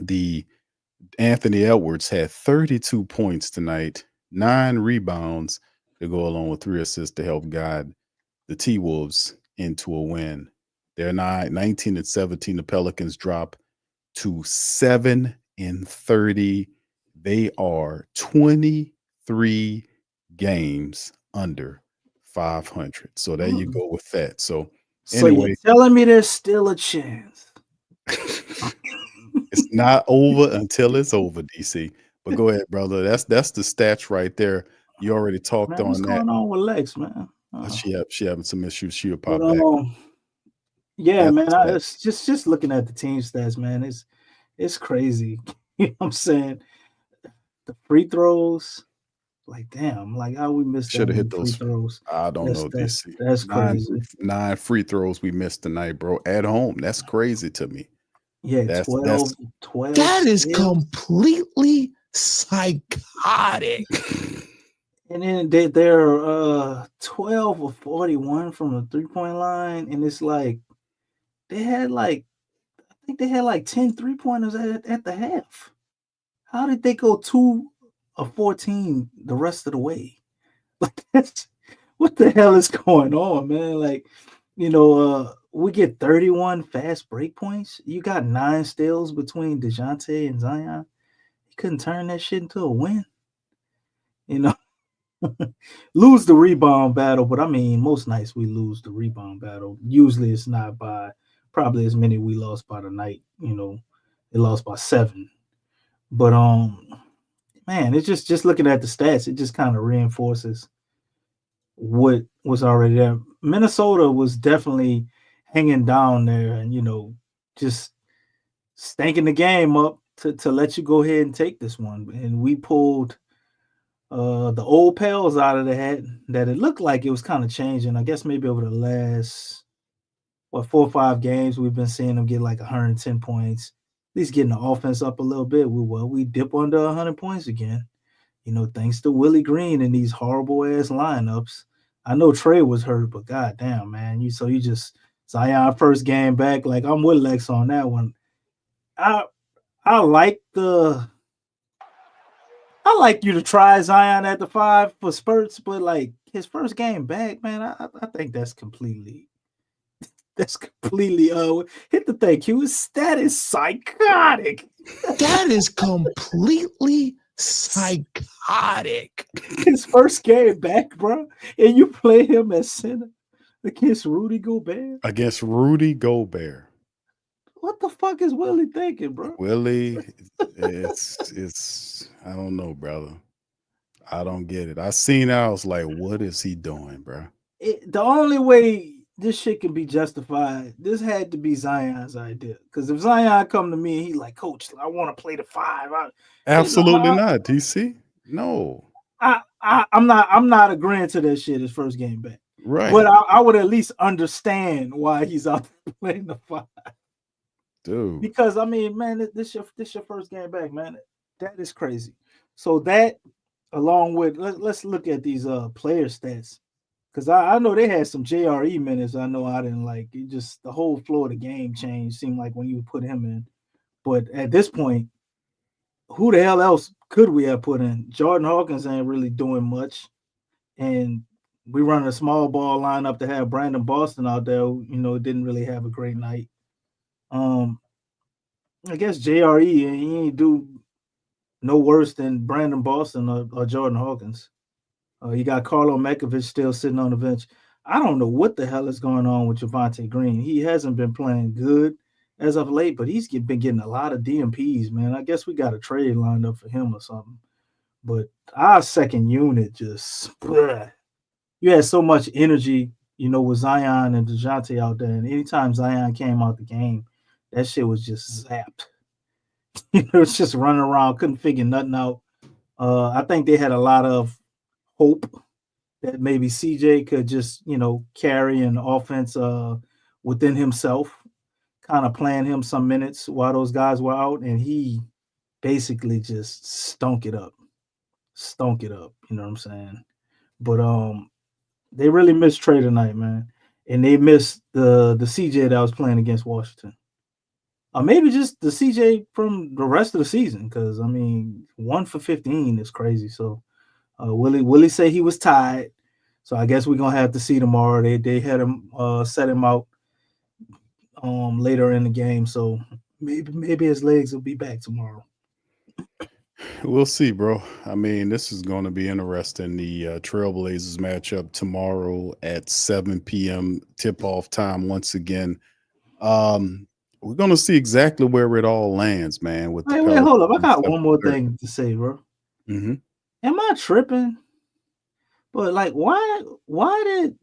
the Anthony Edwards had 32 points tonight, 9 rebounds to go along with 3 assists to help guide the T-Wolves into a win. They're 19-17. The Pelicans drop to 7-30. They are 23 games under 500. So there you go with that. So anyway, you're telling me there's still a chance. It's not over until it's over, DC. But go ahead, brother. That's the stats right there. You already talked Man, on what's that. going on with Lex, man? She having some issues. She'll pop But, back. yeah, That's man. the It's just looking at the team stats, man. It's crazy. You know what I'm saying? The free throws, like damn, like how we missed Should have that hit many those. free throws. I don't know, DC. That's crazy. 9 free throws we missed tonight, bro. At home. That's crazy to me. Yeah, 12. That is steals. completely psychotic. And then they're 12 of 41 from the 3-point line, and it's like they had like, I think they had like 10 3-pointers at the half. How did they go 2 of 14 the rest of the way? Like that's what the hell is going on, man? Like, we get 31 fast break points. You got 9 steals between DeJounte and Zion. You couldn't turn that shit into a win. You know, lose the rebound battle, but I mean, most nights we lose the rebound battle. Usually it's not by probably as many we lost by the night, they lost by 7. But man, it's just looking at the stats, it just kind of reinforces what was already there. Minnesota was definitely hanging down there and just stanking the game up to let you go ahead and take this one. And we pulled the old Pels out of the hat that it looked like it was kind of changing. I guess maybe over the last 4 or 5 games, we've been seeing them get like 110 points, at least getting the offense up a little bit. We dip under 100 points again, thanks to Willie Green and these horrible ass lineups. I know Trey was hurt, but goddamn, man, you just Zion first game back. Like I'm with Lex on that one. I like you to try Zion at the 5 for spurts, but like his first game back, man, I think that's completely hit the thank you. That is psychotic. That is completely psychotic. His first game back, bro, and you play him at center against Rudy Gobert. What the fuck is Willie thinking, bro? Willie, it's I don't know, brother. I don't get it. I seen I was like, what is he doing, bro? The only way this shit can be justified, this had to be Zion's idea. Because if Zion come to me and he like, Coach, I want to play the 5. Absolutely not, DC. No. I'm not agreeing to that shit his first game back. Right. But I would at least understand why he's out there playing the 5. Dude. Because I mean, man, this your first game back, man. That is crazy. So that, along with let's look at these player stats, because I know they had some JRE minutes. I know I didn't like it. Just the whole flow of the game changed. Seemed like when you put him in, but at this point, who the hell else could we have put in? Jordan Hawkins ain't really doing much, and we run a small ball lineup to have Brandon Boston out there. Didn't really have a great night. I guess JRE, he ain't do no worse than Brandon Boston or Jordan Hawkins. You got Carlo Mekovic still sitting on the bench. I don't know what the hell is going on with Javonte Green. He hasn't been playing good as of late, but he's been getting a lot of DMPs, man. I guess we got a trade lined up for him or something. But our second unit just, you had so much energy, with Zion and DeJounte out there. And anytime Zion came out the game, that shit was just zapped. It was just running around, couldn't figure nothing out. I think they had a lot of hope that maybe CJ could just, carry an offense within himself, kind of playing him some minutes while those guys were out, and he basically just stunk it up. You know what I'm saying? But they really missed Trey tonight, man. And they missed the CJ that was playing against Washington. Maybe just the CJ from the rest of the season, because I mean, 1 for 15 is crazy. So Willie say he was tired. So I guess we're gonna have to see tomorrow. They had him set him out later in the game. So maybe his legs will be back tomorrow. We'll see, bro. I mean, this is going to be interesting. The Trailblazers matchup tomorrow at 7 p.m. tip-off time once again. We're going to see exactly where it all lands, man. Wait, hold up. I got one more thing to say, bro. Mm-hmm. Am I tripping? But, like, why did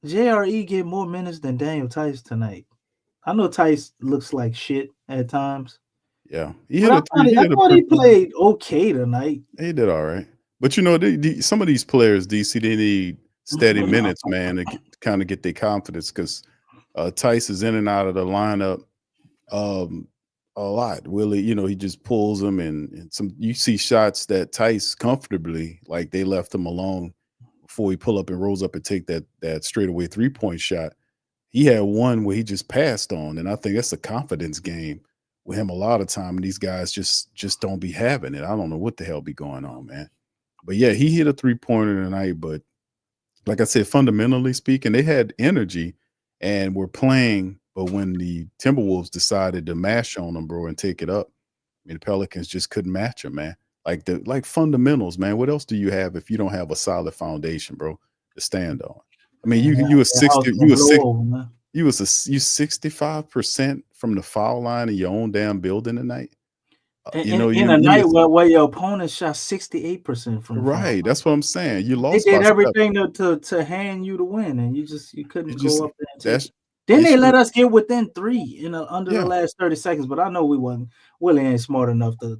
JRE get more minutes than Daniel Tice tonight? I know Tice looks like shit at times. Yeah. I thought he played okay tonight. He did all right. But, some of these players, DC, they need steady minutes, man, to kind of get their confidence, because Tice is in and out of the lineup a lot. Willie, he just pulls them, and some you see shots that Tice comfortably, like they left him alone before he pull up and rolls up and take that straightaway 3-point shot. he had one where he just passed on, and I think that's a confidence game with him a lot of time. And these guys just don't be having it. I don't know what the hell be going on, man. But yeah, he hit a 3-pointer tonight. But like I said, fundamentally speaking, they had energy and were playing. But when the Timberwolves decided to mash on them, bro, and take it up, I mean, the Pelicans just couldn't match them, man. Like fundamentals, man. What else do you have if you don't have a solid foundation, bro, to stand on? I mean, you were 65% from the foul line in your own damn building tonight. In a night where your opponent shot 68% from the foul line. Right. That's what I'm saying. You lost. They did everything to hand you the win, and you couldn't go up there and take it. Then they let us get within 3 under the last 30 seconds. But I know Willie ain't smart enough to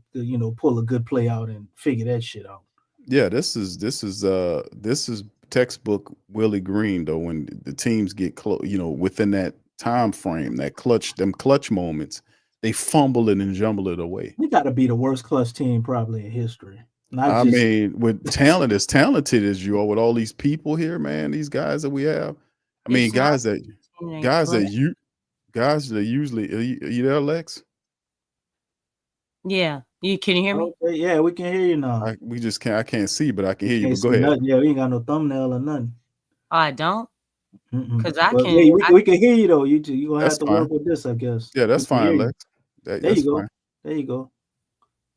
pull a good play out and figure that shit out. Yeah, this is textbook Willie Green though. When the teams get close, within that time frame, them clutch moments, they fumble it and jumble it away. We got to be the worst clutch team probably in history. I mean, with talent as talented as you are, with all these people here, man, these guys that we have. I mean, guys that usually. Are you there, Lex? Yeah, can you hear me? Okay, yeah, we can hear you now. I can't see, but I can hear you. But go ahead. Yeah, we ain't got no thumbnail or nothing. I don't. Because we can hear you though. You gonna have to work with this, I guess. Yeah, that's fine, Lex. There you go. There you go.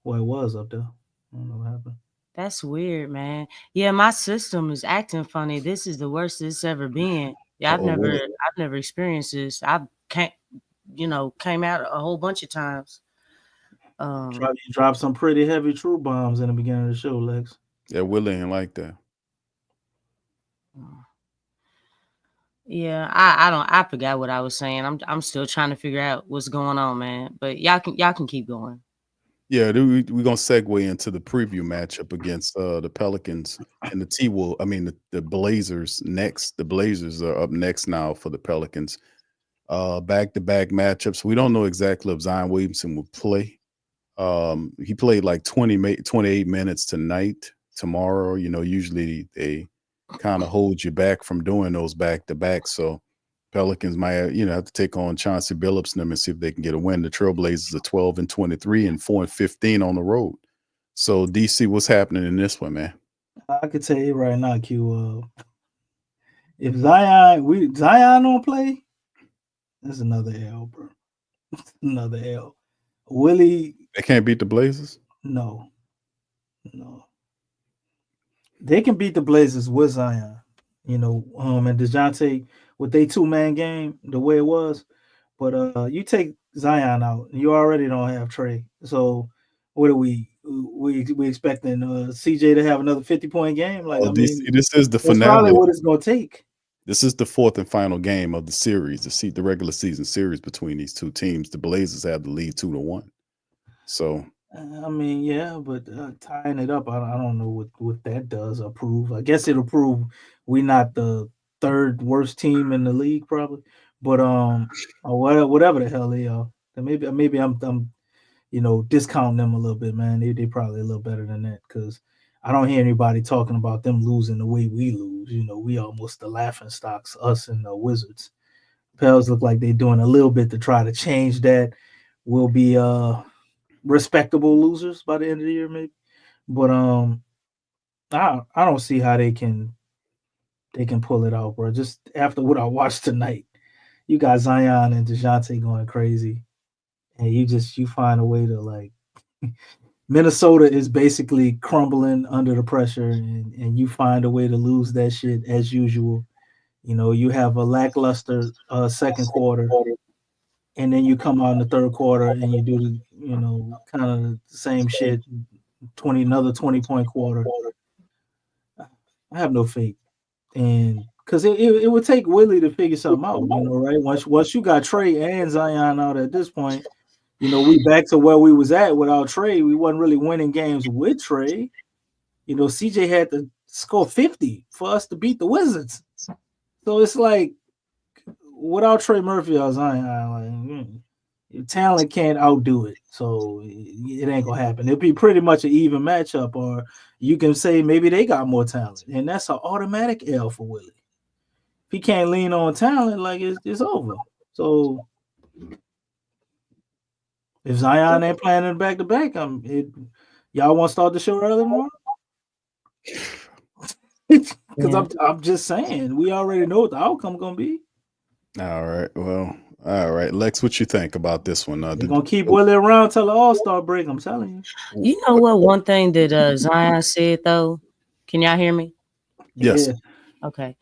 Well, it was up there. I don't know what happened. That's weird, man. Yeah, my system is acting funny. This is the worst it's ever been. Yeah, I've never experienced this. I came out a whole bunch of times. You dropped some pretty heavy true bombs in the beginning of the show, Lex. Yeah, Willie ain't like that. Yeah, I forgot what I was saying. I'm still trying to figure out what's going on, man. But y'all can keep going. Yeah, we're gonna segue into the preview matchup against the Pelicans and the T-Wolves. I mean the Blazers next. The Blazers are up next now for the Pelicans. Back-to-back matchups. We don't know exactly if Zion Williamson will play. He played like 28 minutes tonight. Tomorrow, usually they kind of hold you back from doing those back-to-back. So Pelicans might have to take on Chauncey Billups and them and see if they can get a win. The Trailblazers are 12-23 and 4-15 on the road. So DC, what's happening in this one, man? I could tell you right now, Q. If Zion don't play, that's another L, bro. Another L. Willie. They can't beat the Blazers? No. They can beat the Blazers with Zion, and DeJounte with their 2-man game the way it was. But you take Zion out, you already don't have Trey. So what are we expecting CJ to have another 50-point game? This is the finale. That's probably what it's gonna take. This is the 4th and final game of the series, the regular season series between these two teams. The Blazers have the lead 2-1. So I mean, yeah, but tying it up, I don't know what that does or prove. I guess it'll prove we're not the 3rd worst team in the league, probably. But or whatever the hell they are. And maybe I'm discounting them a little bit, man. They probably a little better than that because I don't hear anybody talking about them losing the way we lose. We almost the laughing stocks, us and the Wizards. Pels look like they're doing a little bit to try to change that. We'll be respectable losers by the end of the year, maybe. But I don't see how they can pull it out, bro. Just after what I watched tonight, you got Zion and DeJounte going crazy, and you find a way to Minnesota is basically crumbling under the pressure, and you find a way to lose that shit as usual. You have a lackluster second quarter, and then you come out in the third quarter and you do kind of the same shit, another 20-point quarter. I have no faith, and because it would take Willie to figure something out, right? Once you got Trey and Zion out at this point, we back to where we was at without Trey. We wasn't really winning games with Trey. CJ had to score 50 for us to beat the Wizards. So it's like without Trey Murphy or Zion, your talent can't outdo it. So it ain't gonna happen. It'll be pretty much an even matchup, or you can say maybe they got more talent, and that's an automatic L for Willie. he can't lean on talent, like it's over. So if Zion ain't playing in back to back, y'all want to start the show early tomorrow? Because I'm just saying, we already know what the outcome gonna be. All right. Well, all right. Lex, what you think about this one? They're gonna keep Willie around till the All-Star break. I'm telling you. You know what? One thing that Zion said though, can y'all hear me? Yes. Yeah. Okay.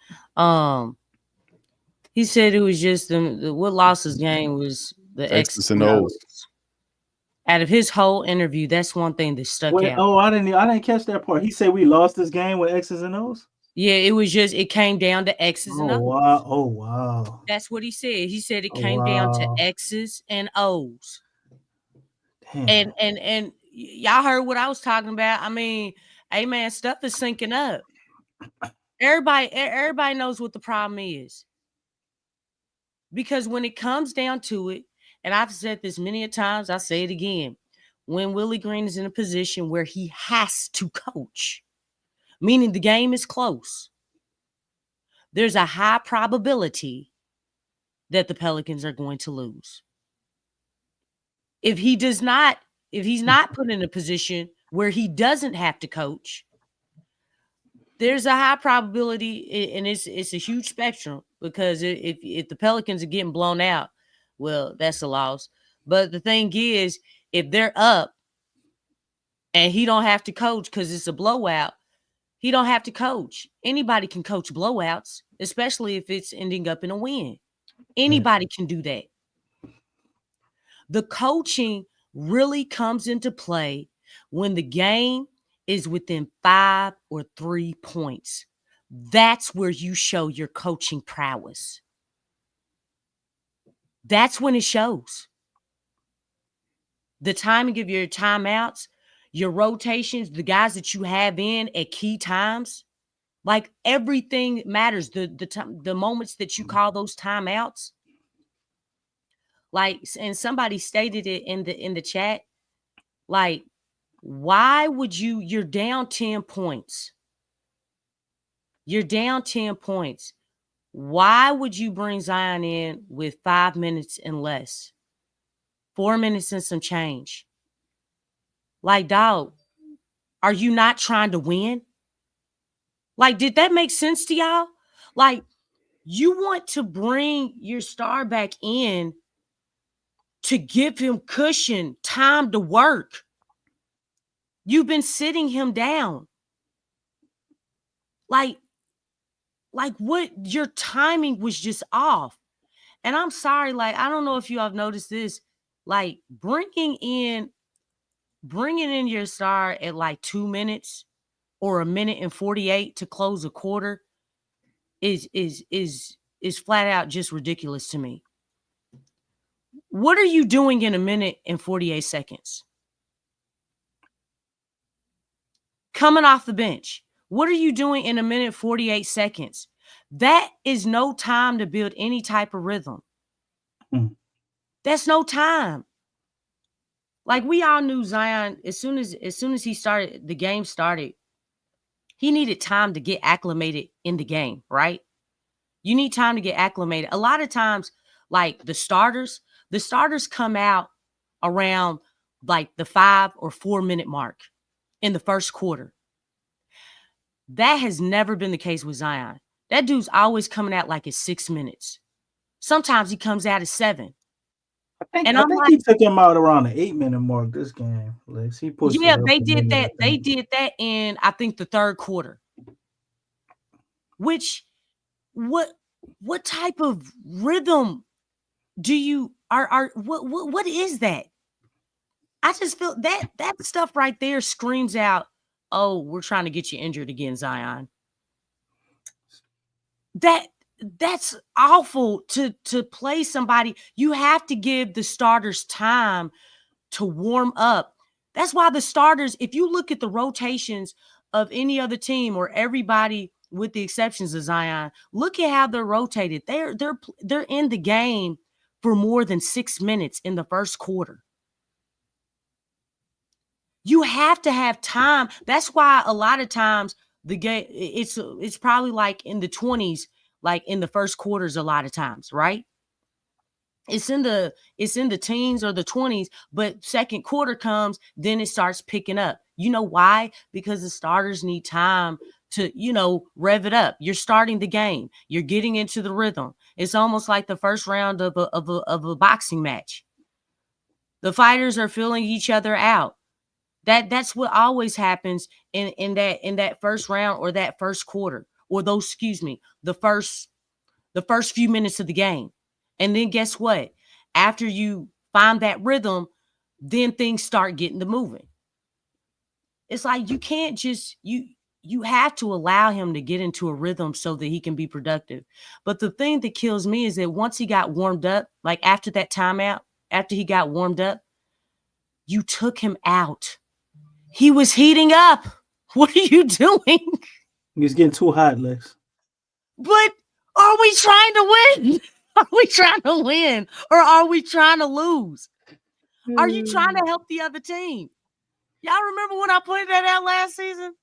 He said it was just what lost his game was the X's and O's. Out of his whole interview, that's one thing that stuck out. Oh, I didn't catch that part. He said we lost this game with X's and O's. Yeah, it came down to X's and O's. Wow. Oh wow. That's what he said. He said it came down to X's and O's. Damn. And y'all heard what I was talking about. I mean, hey man, stuff is syncing up. Everybody knows what the problem is. Because when it comes down to it, and I've said this many a times, I'll say it again. When Willie Green is in a position where he has to coach, meaning the game is close, there's a high probability that the Pelicans are going to lose. If he's not put in a position where he doesn't have to coach, there's a high probability, and it's a huge spectrum, because if the Pelicans are getting blown out, well, that's a loss. But the thing is, if they're up and he don't have to coach because it's a blowout, he don't have to coach. Anybody can coach blowouts, especially if it's ending up in a win. Anybody can do that. The coaching really comes into play when the game is within 5 or 3 points. That's where you show your coaching prowess. That's when it shows. The timing of your timeouts, your rotations, the guys that you have in at key times, like everything matters. The moments that you call those timeouts, like, and somebody stated it in the chat, like, why would you're down 10 points. You're down 10 points. Why would you bring Zion in with 5 minutes and less? 4 minutes and some change? Like, dog, are you not trying to win? Like, did that make sense to y'all? Like, you want to bring your star back in to give him cushion, time to work. You've been sitting him down. Like what, your timing was just off. And I'm sorry, like, I don't know if you have noticed this, like bringing in your star at like 2 minutes or 1:48 to close a quarter is flat out just ridiculous to me. What are you doing in 1:48? Coming off the bench. What are you doing in 1:48? That is no time to build any type of rhythm. That's no time. Like, we all knew Zion, as soon as he started, the game started, he needed time to get acclimated in the game, right? You need time to get acclimated. A lot of times, like the starters come out around like the 5 or 4 minute mark in the first quarter. That has never been the case with Zion. That dude's always coming out like it's 6 minutes. Sometimes he comes out at 7. I think he took him out around the 8-minute mark this game. Lex. He pushed. Yeah, they did that. They did that in, I think, the third quarter. Which, what type of rhythm do you what is that? I just feel that stuff right there screams out, oh, we're trying to get you injured again, Zion. That's awful to play somebody. You have to give the starters time to warm up. That's why the starters, if you look at the rotations of any other team or everybody with the exceptions of Zion, look at how they're rotated. They're in the game for more than 6 minutes in the first quarter. You have to have time. That's why a lot of times the game, it's probably like in the 20s like in the first quarters a lot of times, right? It's in the teens or the 20s, but second quarter comes, then it starts picking up. You know why? Because the starters need time to, rev it up. You're starting the game. You're getting into the rhythm. It's almost like the first round of a boxing match. The fighters are feeling each other out. That's what always happens in that first round or that first quarter, or the first few minutes of the game. And then guess what? After you find that rhythm, then things start getting to moving. It's like you can't just you have to allow him to get into a rhythm so that he can be productive. But the thing that kills me is that once he got warmed up, like after that timeout, after he got warmed up, you took him out. He was heating up. What are you doing? He's getting too hot, Lex. But are we trying to win? Are we trying to win? Or are we trying to lose? Are you trying to help the other team? Y'all remember when I pointed that out last season?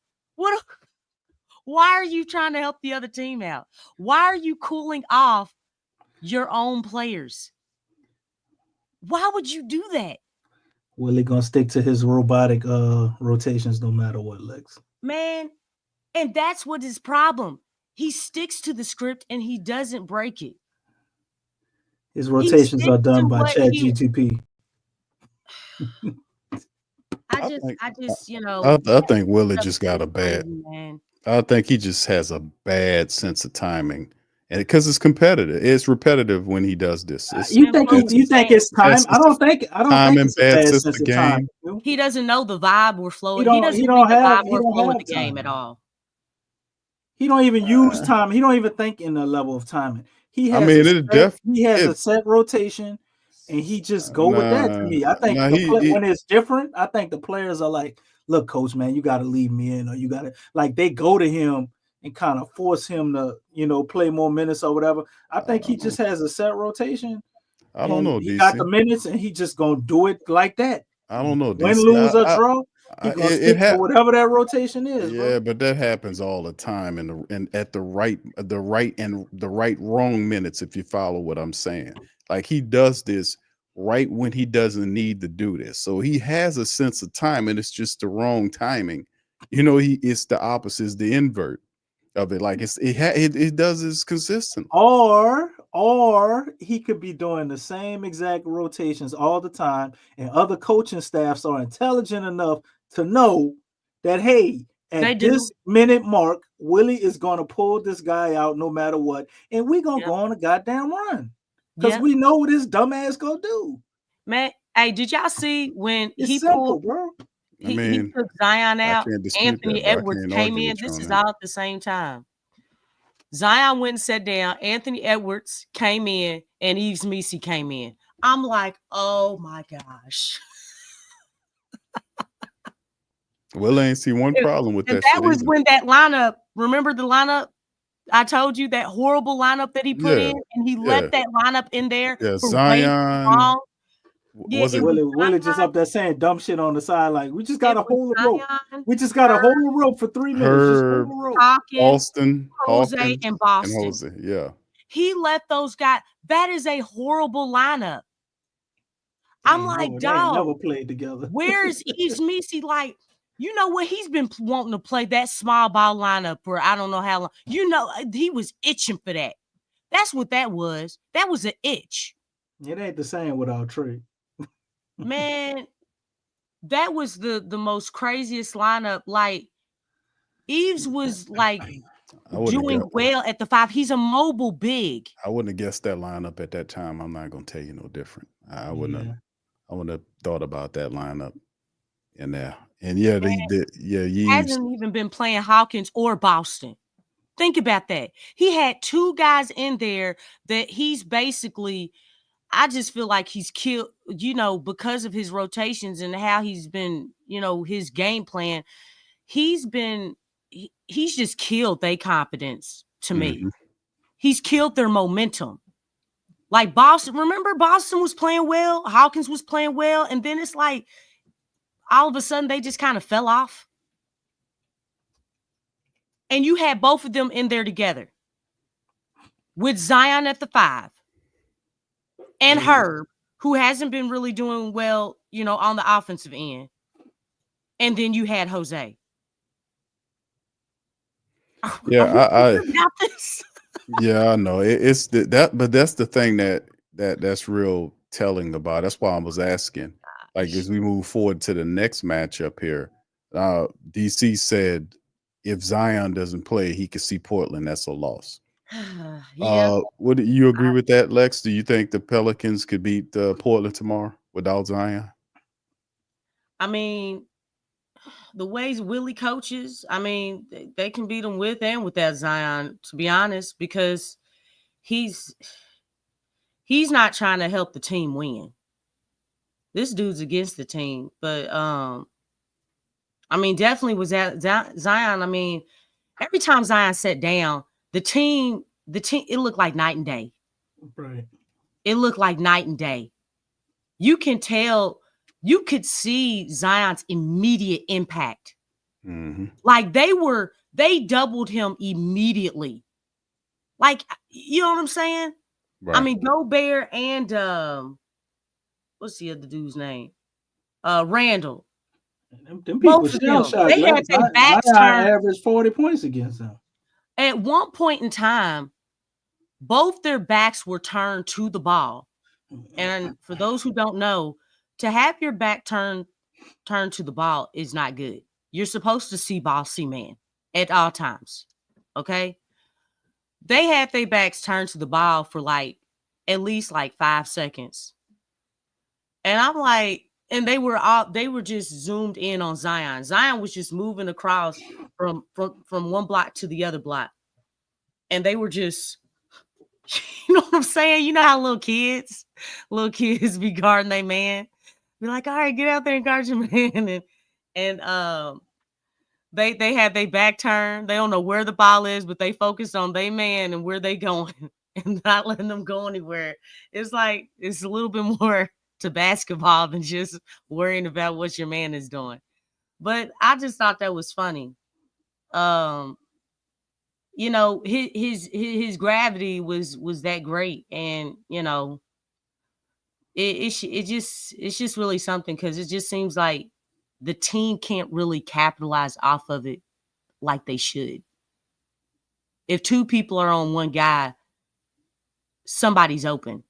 Why are you trying to help the other team out? Why are you cooling off your own players? Why would you do that? Willie gonna stick to his robotic rotations no matter what, Lex. Man, and that's what his problem. He sticks to the script and he doesn't break it. His rotations are done by ChatGTP. I just, I think Willie just got a bad. crazy, man. I think he just has a bad sense of timing, and because it's competitive, it's repetitive when he does this. You think it's time? I don't think it's a bad sense of time. He doesn't know the vibe we're flowing. He doesn't don't think the have- vibe he we're don't flowing have with the game time. at all. He don't even use time. He don't even think in the level of timing. He has, I mean, a set rotation, and he just go with that. To me, I think when it's different, I think the players are like, "Look, coach, man, you got to leave me in, or you got to like." They go to him and kind of force him to, play more minutes or whatever. I think he just has a set rotation. I don't know. He DC. got the minutes, and he just gonna do it like that. I don't know. Win, DC. lose, or draw. He gonna stick to whatever that rotation is. Yeah, but that happens all the time, and at the right wrong minutes. If you follow what I'm saying, like he does this right when he doesn't need to do this. So he has a sense of time, and it's just the wrong timing. It's the opposite, it's the invert of it. Like it does this consistent. Or he could be doing the same exact rotations all the time, and other coaching staffs are intelligent enough to know that, hey, at this minute mark, Willie is going to pull this guy out no matter what, and we're going to go on a goddamn run because we know what this dumbass going to do. Man, hey, did y'all see when he pulled, bro? He took Zion out, Anthony Edwards came in. This is all at the same time. Zion went and sat down. Anthony Edwards came in, and Yves Missi came in. I'm like, oh my gosh. Well, I ain't see one problem with that. That was when that lineup. Remember the lineup? I told you that horrible lineup that he put in, and he left that lineup in there. Yeah, for Zion. Willie just up there saying dumb shit on the side, like we just got to hold the rope. We just got to hold the rope for 3 minutes. Just hold the rope. Austin, Jose, and Boston. And Jose, yeah. He left those guys. That is a horrible lineup. I'm like, dog. Never played together. Where's Yves Missi? Like, you know what? He's been wanting to play that small ball lineup for I don't know how long. He was itching for that. That's what that was. That was an itch. It ain't the same without Trey. Man, that was the most craziest lineup. Like, Yves was like doing well at the 5. He's a mobile big. I wouldn't have guessed that lineup at that time. I'm not gonna tell you no different. I wouldn't have thought about that lineup in there. And he hasn't even been playing Hawkins or Boston. Think about that. He had 2 guys in there that he's basically, I just feel like he's killed, because of his rotations and how he's been, his game plan. He's just killed their confidence to me. He's killed their momentum. Like Boston, remember Boston was playing well, Hawkins was playing well, and then it's like all of a sudden they just kind of fell off. And you had both of them in there together. with Zion at the 5 and Herb, who hasn't been really doing well, on the offensive end. And then you had Jose. Yeah, Got this. yeah, I know. But that's the thing that's real telling about. That's why I was asking. Like as we move forward to the next matchup here, DC said if Zion doesn't play, he could see Portland. That's a loss. Yeah. What do you agree with that, Lex? Do you think the Pelicans could beat Portland tomorrow without Zion? I mean, the ways Willie coaches, I mean, they can beat them with and without Zion, to be honest, because he's not trying to help the team win. This dude's against the team, but I mean, definitely was at Zion. I mean, every time Zion sat down, the team, it looked like night and day. Right. It looked like night and day. You can tell, you could see Zion's immediate impact. Mm-hmm. Like they doubled him immediately. Like, you know what I'm saying? Right. I mean, Gobert and what's the other dude's name? Randall. Them people Both of them. shell-shocked. They had their backs Zion turned. averaged 40 points against them. At one point in time, both their backs were turned to the ball. And for those who don't know, to have your back turned to the ball is not good. You're supposed to see ball, see man at all times. Okay? They had their backs turned to the ball for at least 5 seconds. And I'm like, and they were just zoomed in on Zion. Zion was just moving across from one block to the other block. And they were just, you know what I'm saying? You know how little kids be guarding their man. Be like, all right, get out there and guard your man. And they had their back turned. They don't know where the ball is, but they focused on their man and where they going and not letting them go anywhere. It's like, it's a little bit more to basketball than just worrying about what your man is doing. But I just thought that was funny. His gravity was that great, and it's just really something, because it just seems like the team can't really capitalize off of it like they should. If two people are on one guy, somebody's open.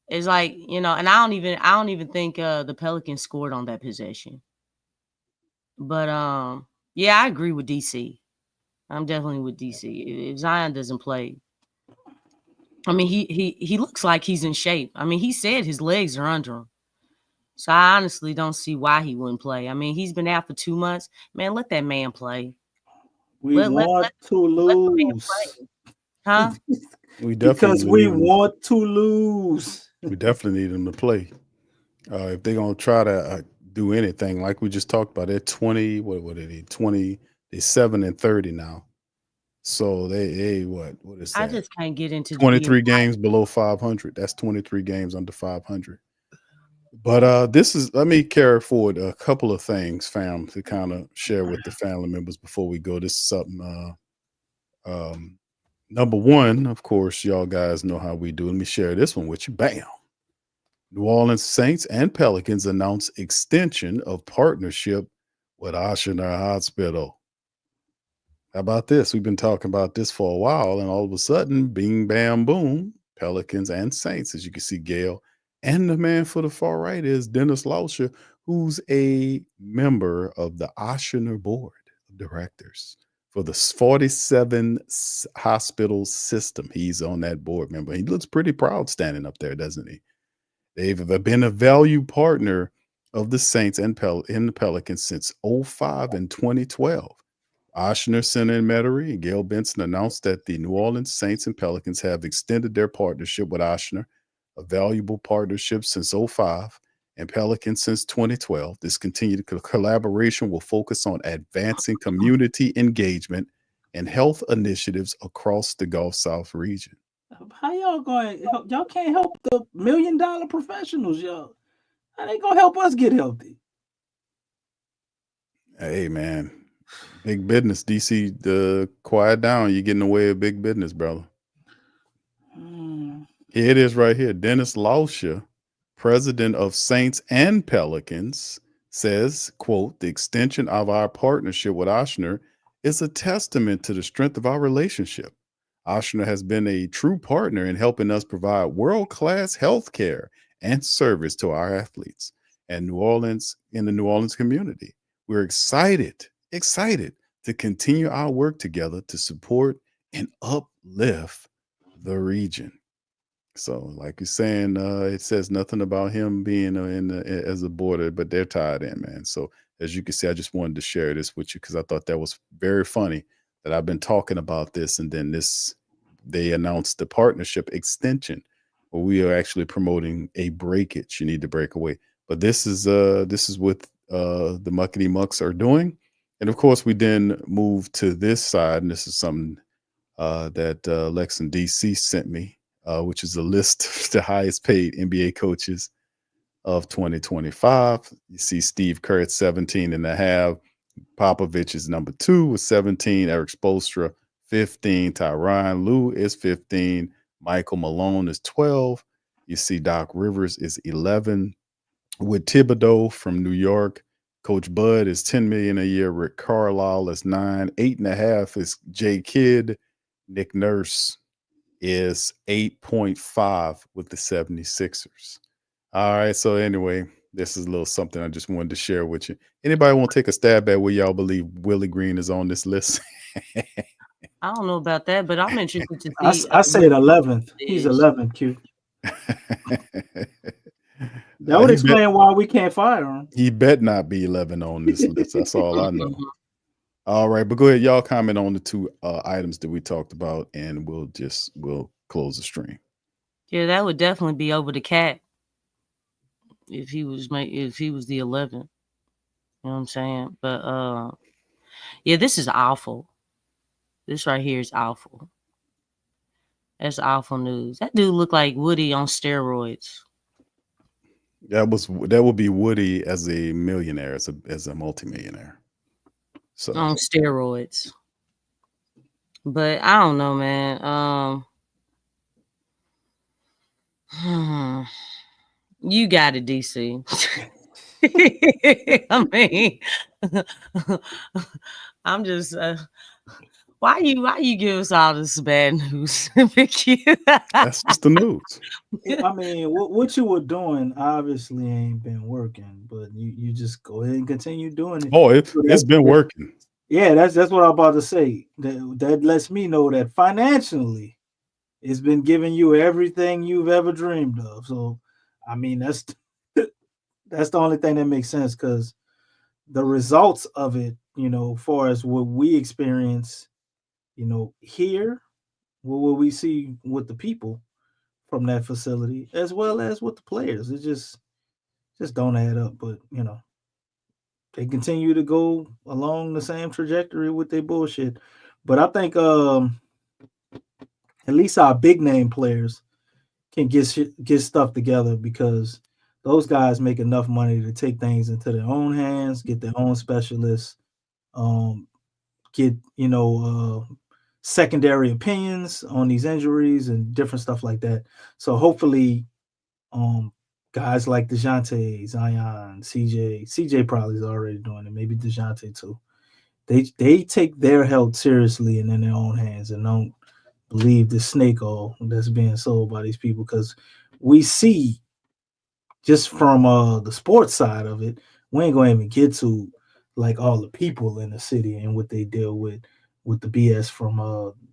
It's like, and I don't even think the Pelicans scored on that possession. But yeah, I agree with DC. I'm definitely with DC. If Zion doesn't play, I mean, he looks like he's in shape. I mean, he said his legs are under him. So I honestly don't see why he wouldn't play. I mean, he's been out for 2 months. Man, let that man play. We want to lose. Huh? Because we want to lose. We definitely need him to play. If they're gonna try to do anything, like we just talked about, they're 20. What are they? 20. They're 7-30 now. So they what is that? I just can't get into 23 games below 500. That's 23 games under 500. But let me carry forward a couple of things, fam, to kind of share with the family members before we go. This is something. Number one, of course, y'all guys know how we do. Let me share this one with you. Bam. New Orleans Saints and Pelicans announce extension of partnership with Oshner Hospital. How about this? We've been talking about this for a while, and all of a sudden, bing, bam, boom, Pelicans and Saints. As you can see, Gail, and the man for the far right is Dennis Lauscher, who's a member of the Oshner Board of Directors for the 47 hospital system. He's on that board member. He looks pretty proud standing up there, doesn't he? They've been a valued partner of the Saints and the Pelicans since 2005 and 2012. Oshner Center in Metairie and Gail Benson announced that the New Orleans Saints and Pelicans have extended their partnership with Oshner, a valuable partnership since 2005 and Pelicans since 2012. This continued collaboration will focus on advancing community engagement and health initiatives across the Gulf South region. How y'all going? Y'all can't help the $1 million professionals, y'all. How they gonna help us get healthy? Hey, man. Big business, DC. Quiet down. You're getting away with big business, brother. Here it is right here. Dennis Lauscher, president of Saints and Pelicans, says, quote, the extension of our partnership with Oshner is a testament to the strength of our relationship. Oshner has been a true partner in helping us provide world-class health care and service to our athletes and New Orleans in the New Orleans community. We're excited to continue our work together to support and uplift the region. So, like you're saying, it says nothing about him being as a border, but they're tied in, man. So, as you can see, I just wanted to share this with you because I thought that was very funny that I've been talking about this, and then they announced the partnership extension where we are actually promoting a breakage. You need to break away, but this is what the Muckety Mucks are doing, and of course, we then move to this side, and this is something that Lex and DC sent me. Which is a list of the highest paid NBA coaches of 2025. You see Steve Kerr at 17.5. Popovich is number 2 with 17. Eric Spoelstra, 15. Tyronn Lue is 15. Michael Malone is 12. You see Doc Rivers is 11. With Thibodeau from New York, Coach Bud is $10 million a year. Rick Carlisle is 9. 8.5 is Jay Kidd. Nick Nurse is 8.5 with the 76ers. All right. So anyway, this is a little something I just wanted to share with you. Anybody want to take a stab at where y'all believe Willie Green is on this list? I don't know about that, but I'm interested to see. I said 11th. He's 11th, Q. That would explain why we can't fire him. He bet not be 11 on this list. That's all I know. All right, but go ahead. Y'all comment on the 2 items that we talked about, and we'll close the stream. Yeah, that would definitely be over the cat if he was the 11th. You know what I'm saying? But yeah, this is awful. This right here is awful. That's awful news. That dude looked like Woody on steroids. That would be Woody as a millionaire, as a multimillionaire. So on steroids. But I don't know, man. You got it, DC. I mean, I'm just why you give us all this bad news, Vicky? That's just the news. I mean, what you were doing obviously ain't been working, but you just go ahead and continue doing it. Oh, it's been working. Yeah, that's what I'm about to say. That lets me know that financially, it's been giving you everything you've ever dreamed of. So, I mean, that's the only thing that makes sense, because the results of it, far as what we experience, here, what we see with the people from that facility, as well as with the players, it just don't add up. But they continue to go along the same trajectory with their bullshit. But I think at least our big name players can get stuff together, because those guys make enough money to take things into their own hands, get their own specialists, get secondary opinions on these injuries and different stuff like that. So hopefully guys like DeJounte, Zion, CJ probably is already doing it, maybe DeJounte too. They take their health seriously and in their own hands, and don't believe the snake oil that's being sold by these people, because we see just from the sports side of it, we ain't going to even get to like all the people in the city and what they deal with the BS from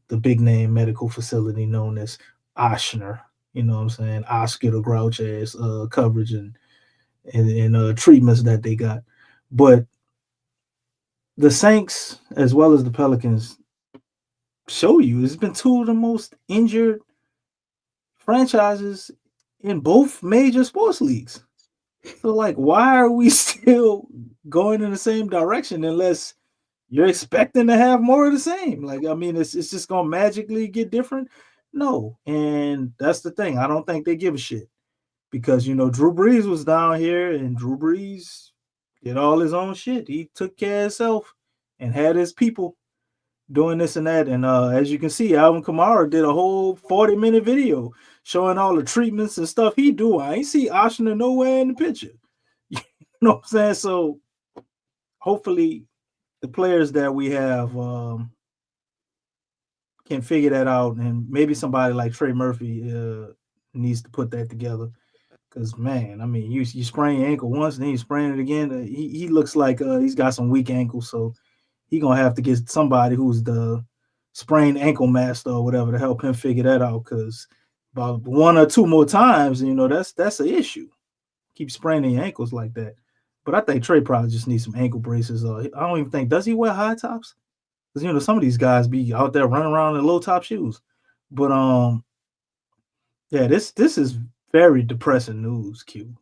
the big name medical facility known as Oshner. You know what I'm saying? Oscar the Grouch ass coverage and treatments that they got. But the Saints, as well as the Pelicans, show you it's been 2 of the most injured franchises in both major sports leagues. So, like, why are we still going in the same direction unless you're expecting to have more of the same? Like, I mean, it's just gonna magically get different? No. And that's the thing. I don't think they give a shit, because Drew Brees was down here, and Drew Brees did all his own shit. He took care of himself and had his people doing this and that. And as you can see, Alvin Kamara did a whole 40-minute video showing all the treatments and stuff he do. I ain't see Oshner nowhere in the picture. You know what I'm saying? So hopefully the players that we have can figure that out, and maybe somebody like Trey Murphy needs to put that together. Because man, I mean, you sprain your ankle once, then you sprain it again. He looks like he's got some weak ankles, so he gonna have to get somebody who's the sprained ankle master or whatever to help him figure that out. Because about 1 or 2 more times, that's an issue. Keep spraining your ankles like that. But I think Trey probably just needs some ankle braces. I don't even think, does he wear high tops? Because some of these guys be out there running around in low top shoes. But yeah, this is very depressing news, Q.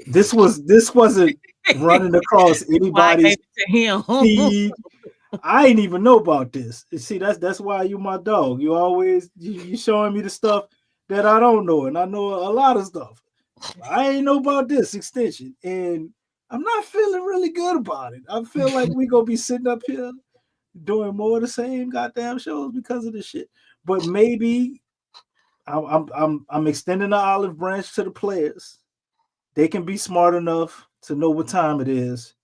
This wasn't running across anybody's feed. I didn't even know about this. See, that's why you my dog. You always you showing me the stuff that I don't know, and I know a lot of stuff. I ain't know about this extension, and I'm not feeling really good about it. I feel like we gonna be sitting up here doing more of the same goddamn shows because of this shit. But maybe I'm extending the olive branch to the players. They can be smart enough to know what time it is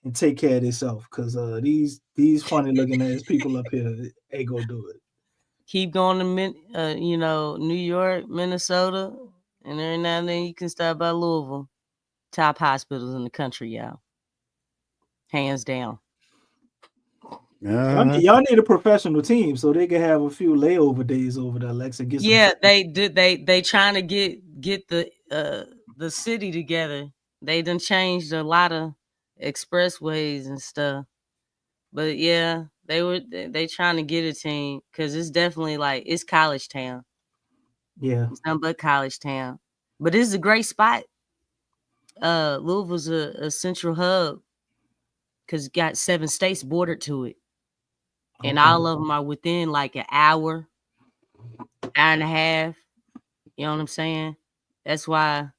and take care of themselves. Because these funny looking ass people up here ain't gonna do it. Keep going to New York, Minnesota, and every now and then you can stop by Louisville. Top hospitals in the country, y'all. Hands down. Y'all need a professional team so they can have a few layover days over there, Lexxah. Get some they trying to get the city together. They done changed a lot of expressways and stuff. But yeah, they trying to get a team because it's definitely like it's college town. Yeah, it's nothing but college town. But it's a great spot. Louisville's a central hub because it got 7 states bordered to it. And all of them are within like an hour and a half. You know what I'm saying? That's why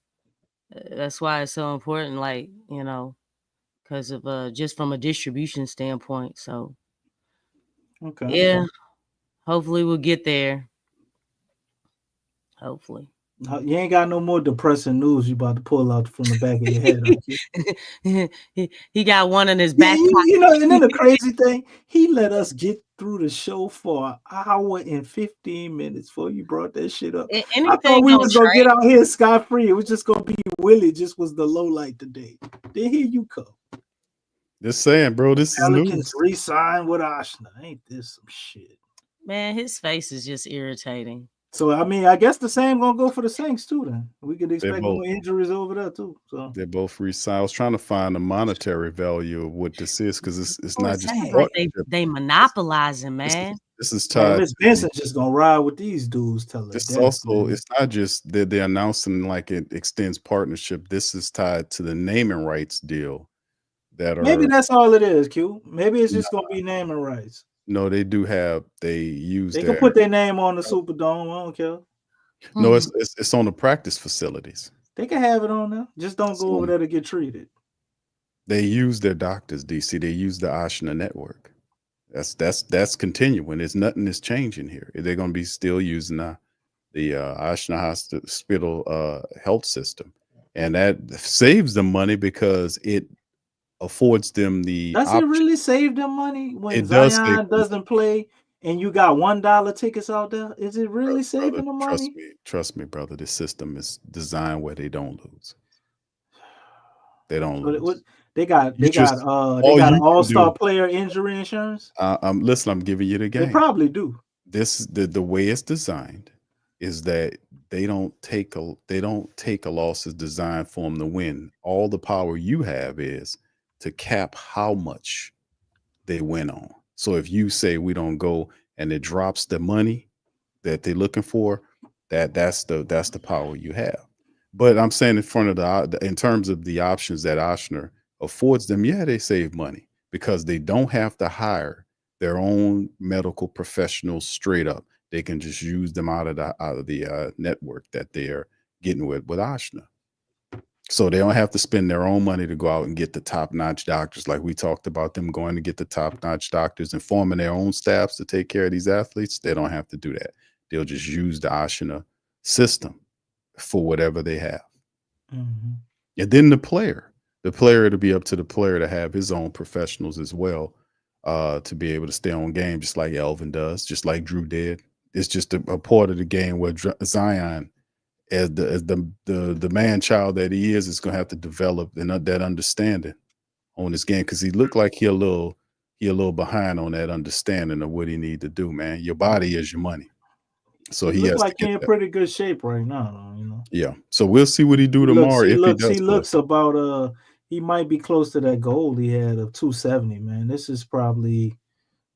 it's so important, like, because of just from a distribution standpoint. So yeah, hopefully we'll get there. Hopefully. You ain't got no more depressing news you about to pull out from the back of your head. He got one in his back pocket. And then the crazy thing, he let us get through the show for an hour and 15 minutes before you brought that shit up. I thought we was gonna get out here scot-free. It was just gonna be Willie. Just was the low light today. Then here you come. Just saying, bro. This Pelicans is news. Re-signed with Oshner. Ain't this some shit? Man, his face is just irritating. So I mean, I guess the same gonna go for the Saints too. Then we could expect more injuries over there too. So they're both re-signed. I was trying to find the monetary value of what this is because it's not just like they monopolizing, man. This is tied. Miss Benson's just gonna ride with these dudes. This also, it's not just that they're announcing like it extends partnership. This is tied to the naming rights deal. Maybe that's all it is, Q. Maybe it's just gonna be naming rights. No, they do have. They can put their name on the Superdome. I don't care. No, it's on the practice facilities. They can have it on there. Just don't go over there to get treated. They use their doctors, DC. They use the Oshner network. That's continuing. There's nothing that's changing here. They're going to be still using the Oshner Hospital health system, and that saves them money because it affords them the. Does it really save them money when Zion doesn't play and you got $1 tickets out there? Is it really saving them money? Trust me, brother. This system is designed where they don't lose. They don't lose. They got all-star player injury insurance. Listen, I'm giving you the game. They probably do. The way it's designed is that they don't take a loss as designed for them to win. All the power you have is to cap how much they win on. So if you say we don't go and it drops the money that they're looking for, that's the power you have. But I'm saying in terms of the options that Oshner affords them, yeah, they save money because they don't have to hire their own medical professionals straight up. They can just use them out of the network that they're getting with Oshner. So they don't have to spend their own money to go out and get the top-notch doctors, like we talked about them going to get the top-notch doctors and forming their own staffs to take care of these athletes. They don't have to do that. They'll just use the Ashina system for whatever they have. Mm-hmm. And then the player, it'll be up to the player to have his own professionals as well, to be able to stay on game, just like Elvin does, just like Drew did. It's just a part of the game where Zion, as the man child that he is going to have to develop that understanding on his game, because he looked like he a little behind on that understanding of what he need to do. Man, your body is your money, so he looks has like to he get in that. pretty good shape right now, though, you know. Yeah, so we'll see what he do tomorrow if he does. He looks about he might be close to that goal he had of 270. Man, this is probably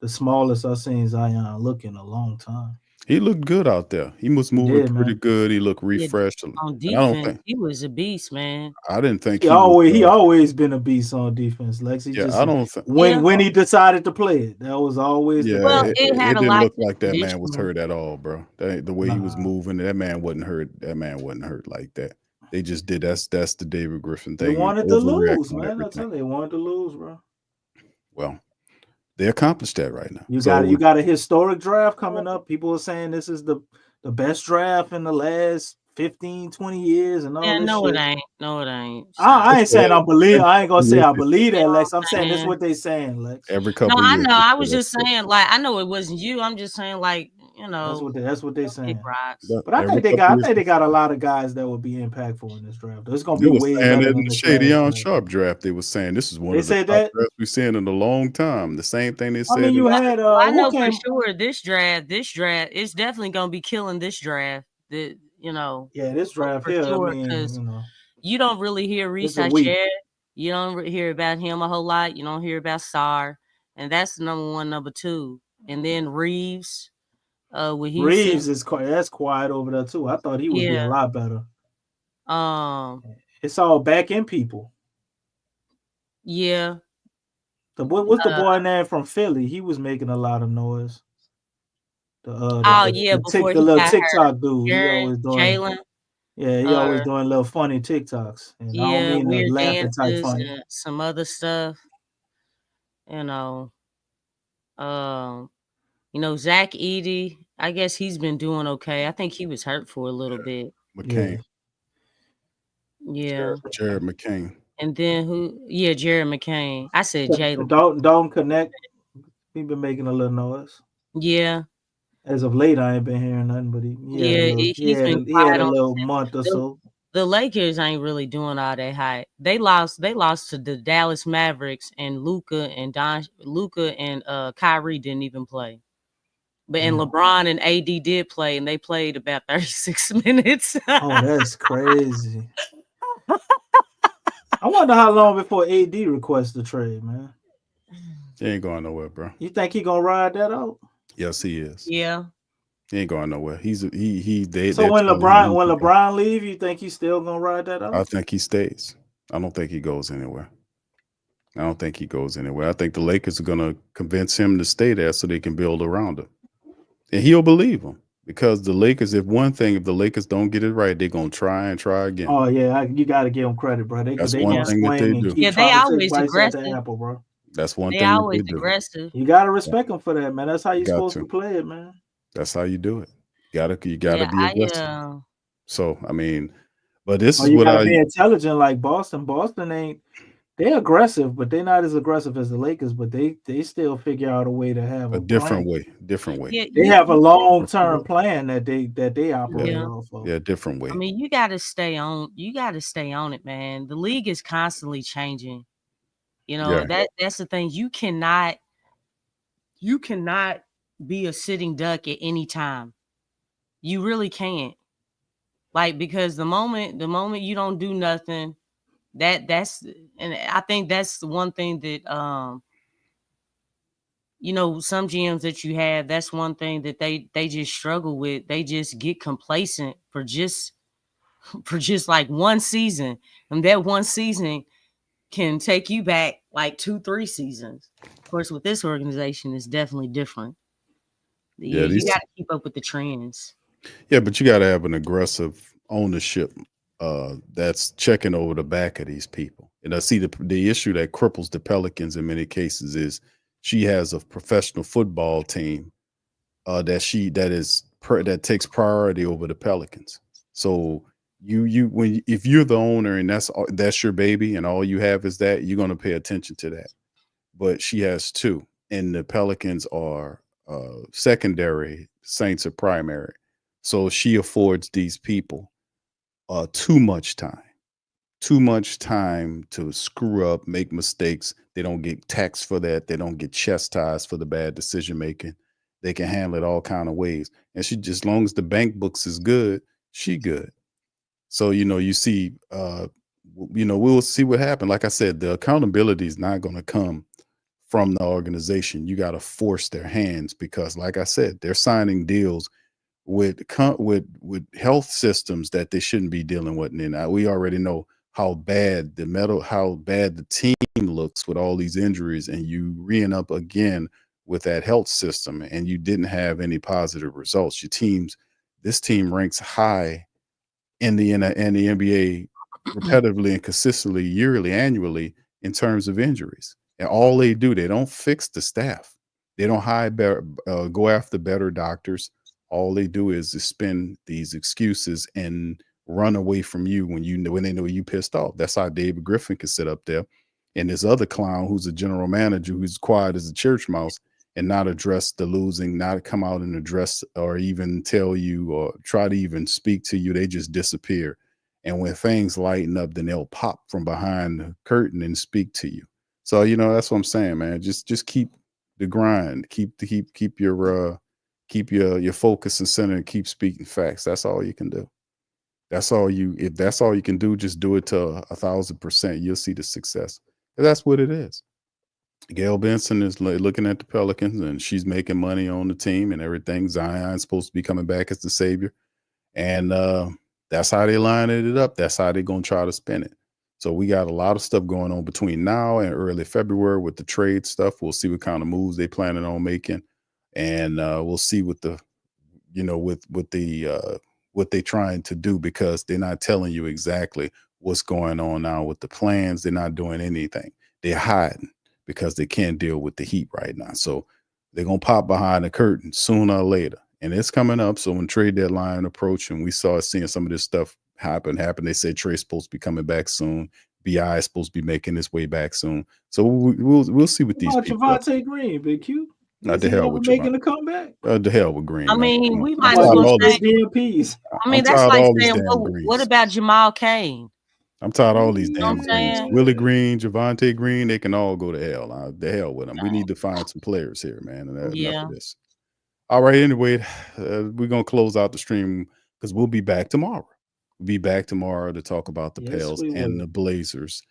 the smallest I've seen Zion look in a long time. He looked good out there. He was moving pretty good. He looked Yeah, refreshed. on And I don't defense, think he was a beast, man. I didn't think He always been a beast on defense, Lex. He just I don't think when he decided to play it, that was always the Well, case. it had it a didn't lot look to like that man was condition. hurt at all, bro. The way he was moving, that man wasn't hurt. That man wasn't hurt like that. They just did that's the David Griffin They thing. He wanted to overreacted lose, on man. I everything. tell you, they wanted to lose, bro. Well, they accomplished that right now. You So got a historic draft coming up. People are saying this is the best draft in the last 15, 20 years and all Yeah, this no, shit. it ain't. No, it ain't. I ain't saying I believe. I ain't gonna say I Listen, believe that, Lex. I'm saying this is saying. what they saying, Lex. every No, couple of I years. know. they I say was that just shit. saying, like, I know it wasn't you. I'm just saying, like, you know, That's what they saying. big rocks. But I Every think couple years. they got a lot of guys that will be impactful in this draft. It's gonna They be was way saying better that in than the the Shady class on draft. Sharp draft. They was saying this is one They of the said top that? drafts we've seen in a long time. The same thing they I said. mean, you had I who know came? for sure this draft, it's definitely gonna be killing this draft. That This draft for here. sure, I mean, because you don't really hear Reese It's a week. Hachette. You don't hear about him a whole lot. You don't hear about Sarr, and that's the number one, number two, and then Reeves. With Houston, Reeves is that's quiet over there too. I thought he would be a lot better. It's all back end people. Yeah. What's the boy name from Philly? He was making a lot of noise. Before The he little got TikTok hurt. dude. He always doing. Jalen. Yeah, he always doing little funny TikToks. And I don't mean the Weird laughing type dances funny. and some other stuff. Zach Edey, I guess he's been doing okay. I think he was hurt for a little bit. McCain. Yeah. Jared McCain. And then who? Yeah, Jared McCain. I said Jalen. Dalton Connect. He been making a little noise. Yeah. As of late, I ain't been hearing nothing, but he had a little month or so. The Lakers ain't really doing all that high. They lost to the Dallas Mavericks, and Luka and Kyrie didn't even play. But and LeBron and AD did play, and they played about 36 minutes. Oh, that's crazy. I wonder how long before AD requests the trade, man. He ain't going nowhere, bro. You think he gonna ride that out? Yes, he is. Yeah. He ain't going nowhere. So when LeBron leave, you think he's still gonna ride that out? I think he stays. I don't think he goes anywhere. I think the Lakers are gonna convince him to stay there so they can build around him. And he'll believe them. Because the Lakers, if the Lakers don't get it right, they're gonna try and try again. Oh yeah, you got to give them credit, bro. That's one thing that they do. Yeah, they always aggressive. Bro. That's one they thing always that they do. aggressive. You gotta respect them for that, man. That's how you're Got supposed to. to play it, man. That's how you do it. You gotta be aggressive. So I mean, but this is you what gotta be intelligent like Boston. Boston ain't. They're aggressive, but they're not as aggressive as the Lakers. But they still figure out a way to have a different way. Yeah, they have a long-term plan that they operate off of. Yeah, different way. I mean, you got to stay on. You got to stay on it, man. The league is constantly changing. That's the thing. You cannot be a sitting duck at any time. You really can't. Because the moment you don't do nothing, that's and I think that's the one thing that some GMs that you have, that's one thing that they just struggle with. They just get complacent for just like one season, and that one season can take you back like 2-3 seasons. Of course, with this organization, it's definitely different. You got to keep up with the trends. Yeah, but you got to have an aggressive ownership that's checking over the back of these people. And I see the issue that cripples the Pelicans in many cases is she has a professional football team that takes priority over the Pelicans. So if you're the owner and that's your baby and all you have is that, you're going to pay attention to that. But she has two, and the Pelicans are secondary, Saints are primary. So she affords these people too much time to screw up, make mistakes. They don't get taxed for that. They don't get chastised for the bad decision making. They can handle it all kind of ways. And she just, as long as the bank books is good, she good. So, you see, we'll see what happens. Like I said, the accountability is not going to come from the organization. You got to force their hands because, like I said, they're signing deals with health systems that they shouldn't be dealing with. And we already know how bad the team looks with all these injuries, and you re-end up again with that health system, and you didn't have any positive results. This team ranks high in the NBA repetitively and consistently, yearly, annually, in terms of injuries. And all they don't fix the staff. They don't go after better doctors. All they do is spin these excuses and run away from you when they know you pissed off. That's how David Griffin can sit up there, and this other clown who's a general manager who's quiet as a church mouse and not address the losing, not come out and address or even tell you or try to even speak to you. They just disappear. And when things lighten up, then they'll pop from behind the curtain and speak to you. So, that's what I'm saying, man. Just keep the grind, keep your focus and center, and keep speaking facts. That's all you can do. If that's all you can do, just do it to 1,000%. You'll see the success. That's what it is. Gail Benson is looking at the Pelicans, and she's making money on the team and everything. Zion's supposed to be coming back as the savior. And that's how they line it up. That's how they're going to try to spin it. So we got a lot of stuff going on between now and early February with the trade stuff. We'll see what kind of moves they planning on making. And we'll see what they're trying to do, because they're not telling you exactly what's going on now with the plans. They're not doing anything. They're hiding because they can't deal with the heat right now. So they're going to pop behind the curtain sooner or later. And it's coming up. So when trade deadline approach, and we saw seeing some of this stuff happen, they said Trey's supposed to be coming back soon. BI is supposed to be making his way back soon. So we'll see what these people Javonte Green, Big Q. The hell with making a comeback. The hell with Green. I mean, man. we might as well say DMPs. I mean, that's like saying, what about Jamal Cain? I'm tired of all these damn what I'm Greens. saying? Willie Green, Javonte Green, they can all go to hell. The hell with them. We need to find some players here, man. Enough of this. All right. Anyway, we're going to close out the stream because we'll be back tomorrow. We'll be back tomorrow to talk about the Pels and the Blazers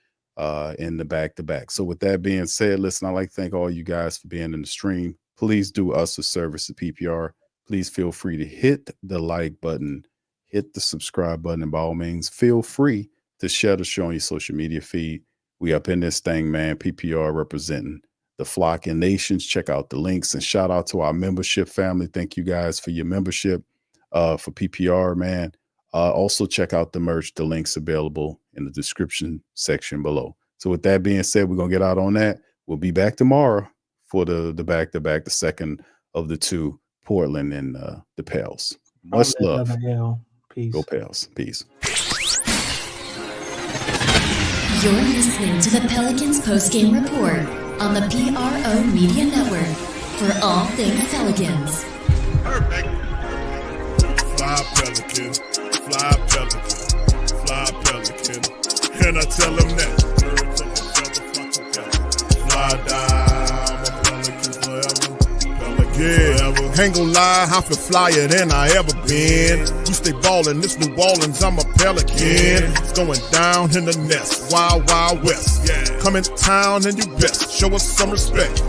in the back-to-back. So with that being said, listen, I'd like to thank all you guys for being in the stream. Please do us a service at PPR. Please feel free to hit the like button, hit the subscribe button, and by all means, feel free to share the show on your social media feed. We up in this thing, man. PPR representing the flock and nations. Check out the links, and shout out to our membership family. Thank you guys for your membership for PPR, man. Also check out the merch. The links available in the description section below. So with that being said, we're going to get out on that. We'll be back tomorrow for the back-to-back, the second of the two, Portland and the Pels. Much love. Peace. Go Pels. Peace. You're listening to the Pelicans postgame report on the PRO Media Network. For all things Pelicans. Perfect. Fly Pelican, fly Pelican, fly Pelican. And I tell them that. Birds of a feather flock together. Fly down, my Pelicans forever. Yeah, ain't gon' lie, I feel flyer than I ever been. We stay ballin', this New Orleans, I'm a Pelican. It's going down in the nest, wild, wild west. Come in town and you best, show us some respect.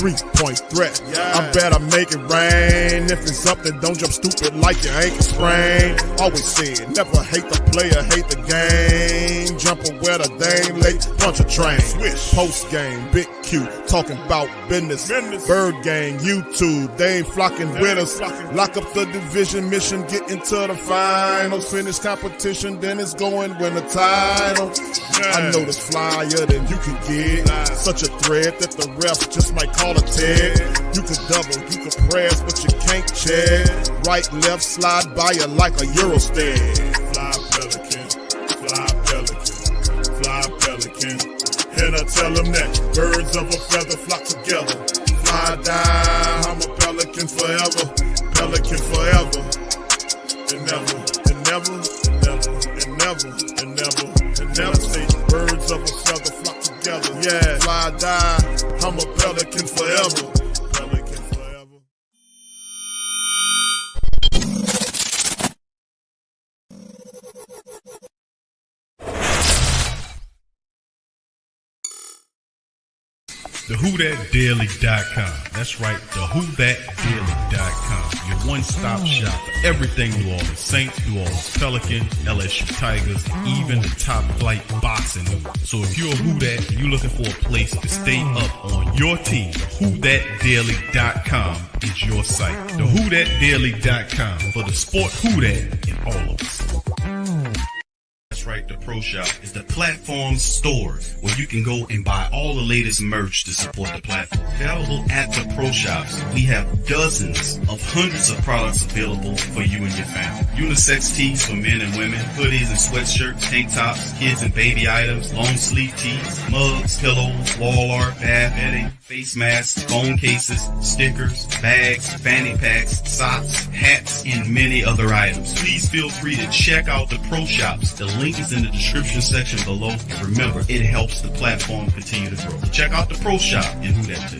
3-point threat, I better make it rain. If it's up, then don't jump stupid like your ankle sprain. Always said, never hate the player, hate the game. Jumper where the dame late, punch a train. Swish. Post game, Big Q, talking about business. Bird gang, YouTube, they ain't flocking with us. Lock up the division mission, get into the finals. Finish competition, then it's going win the title. I know this flyer than you can get. Such a threat that the refs just might call a tag. You could double, you could press, but you can't check. Right, left, slide by you like a Eurostep. Fly Pelican, fly Pelican, fly Pelican. And I tell them that birds of a feather flock together. Fly die, I'm a Pelican forever. Pelican forever. And never, and never, and never, and never, and never, and never. Say birds of a feather flock together. Yeah, fly die, I'm a Pelican forever. Pelican forever. TheWhoThatDaily.com. That's right, TheWhoThatDaily.com. Your one-stop shop for everything New Orleans Saints, New Orleans Pelicans, LSU Tigers, even the top flight boxing news. So if you're a Who That and you're looking for a place to stay up on your team, TheWhoThatDaily.com is your site. TheWhoThatDaily.com for the sport Who That in all of us. That's right, the Pro Shop is the platform store where you can go and buy all the latest merch to support the platform. Available at the Pro Shops, we have dozens of hundreds of products available for you and your family. Unisex tees for men and women, hoodies and sweatshirts, tank tops, kids and baby items, long sleeve tees, mugs, pillows, wall art, bath bedding, face masks, phone cases, stickers, bags, fanny packs, socks, hats, and many other items. Please feel free to check out the Pro Shops. The link is in the description section below. Remember, it helps the platform continue to grow. Check out the Pro Shop and Who That too.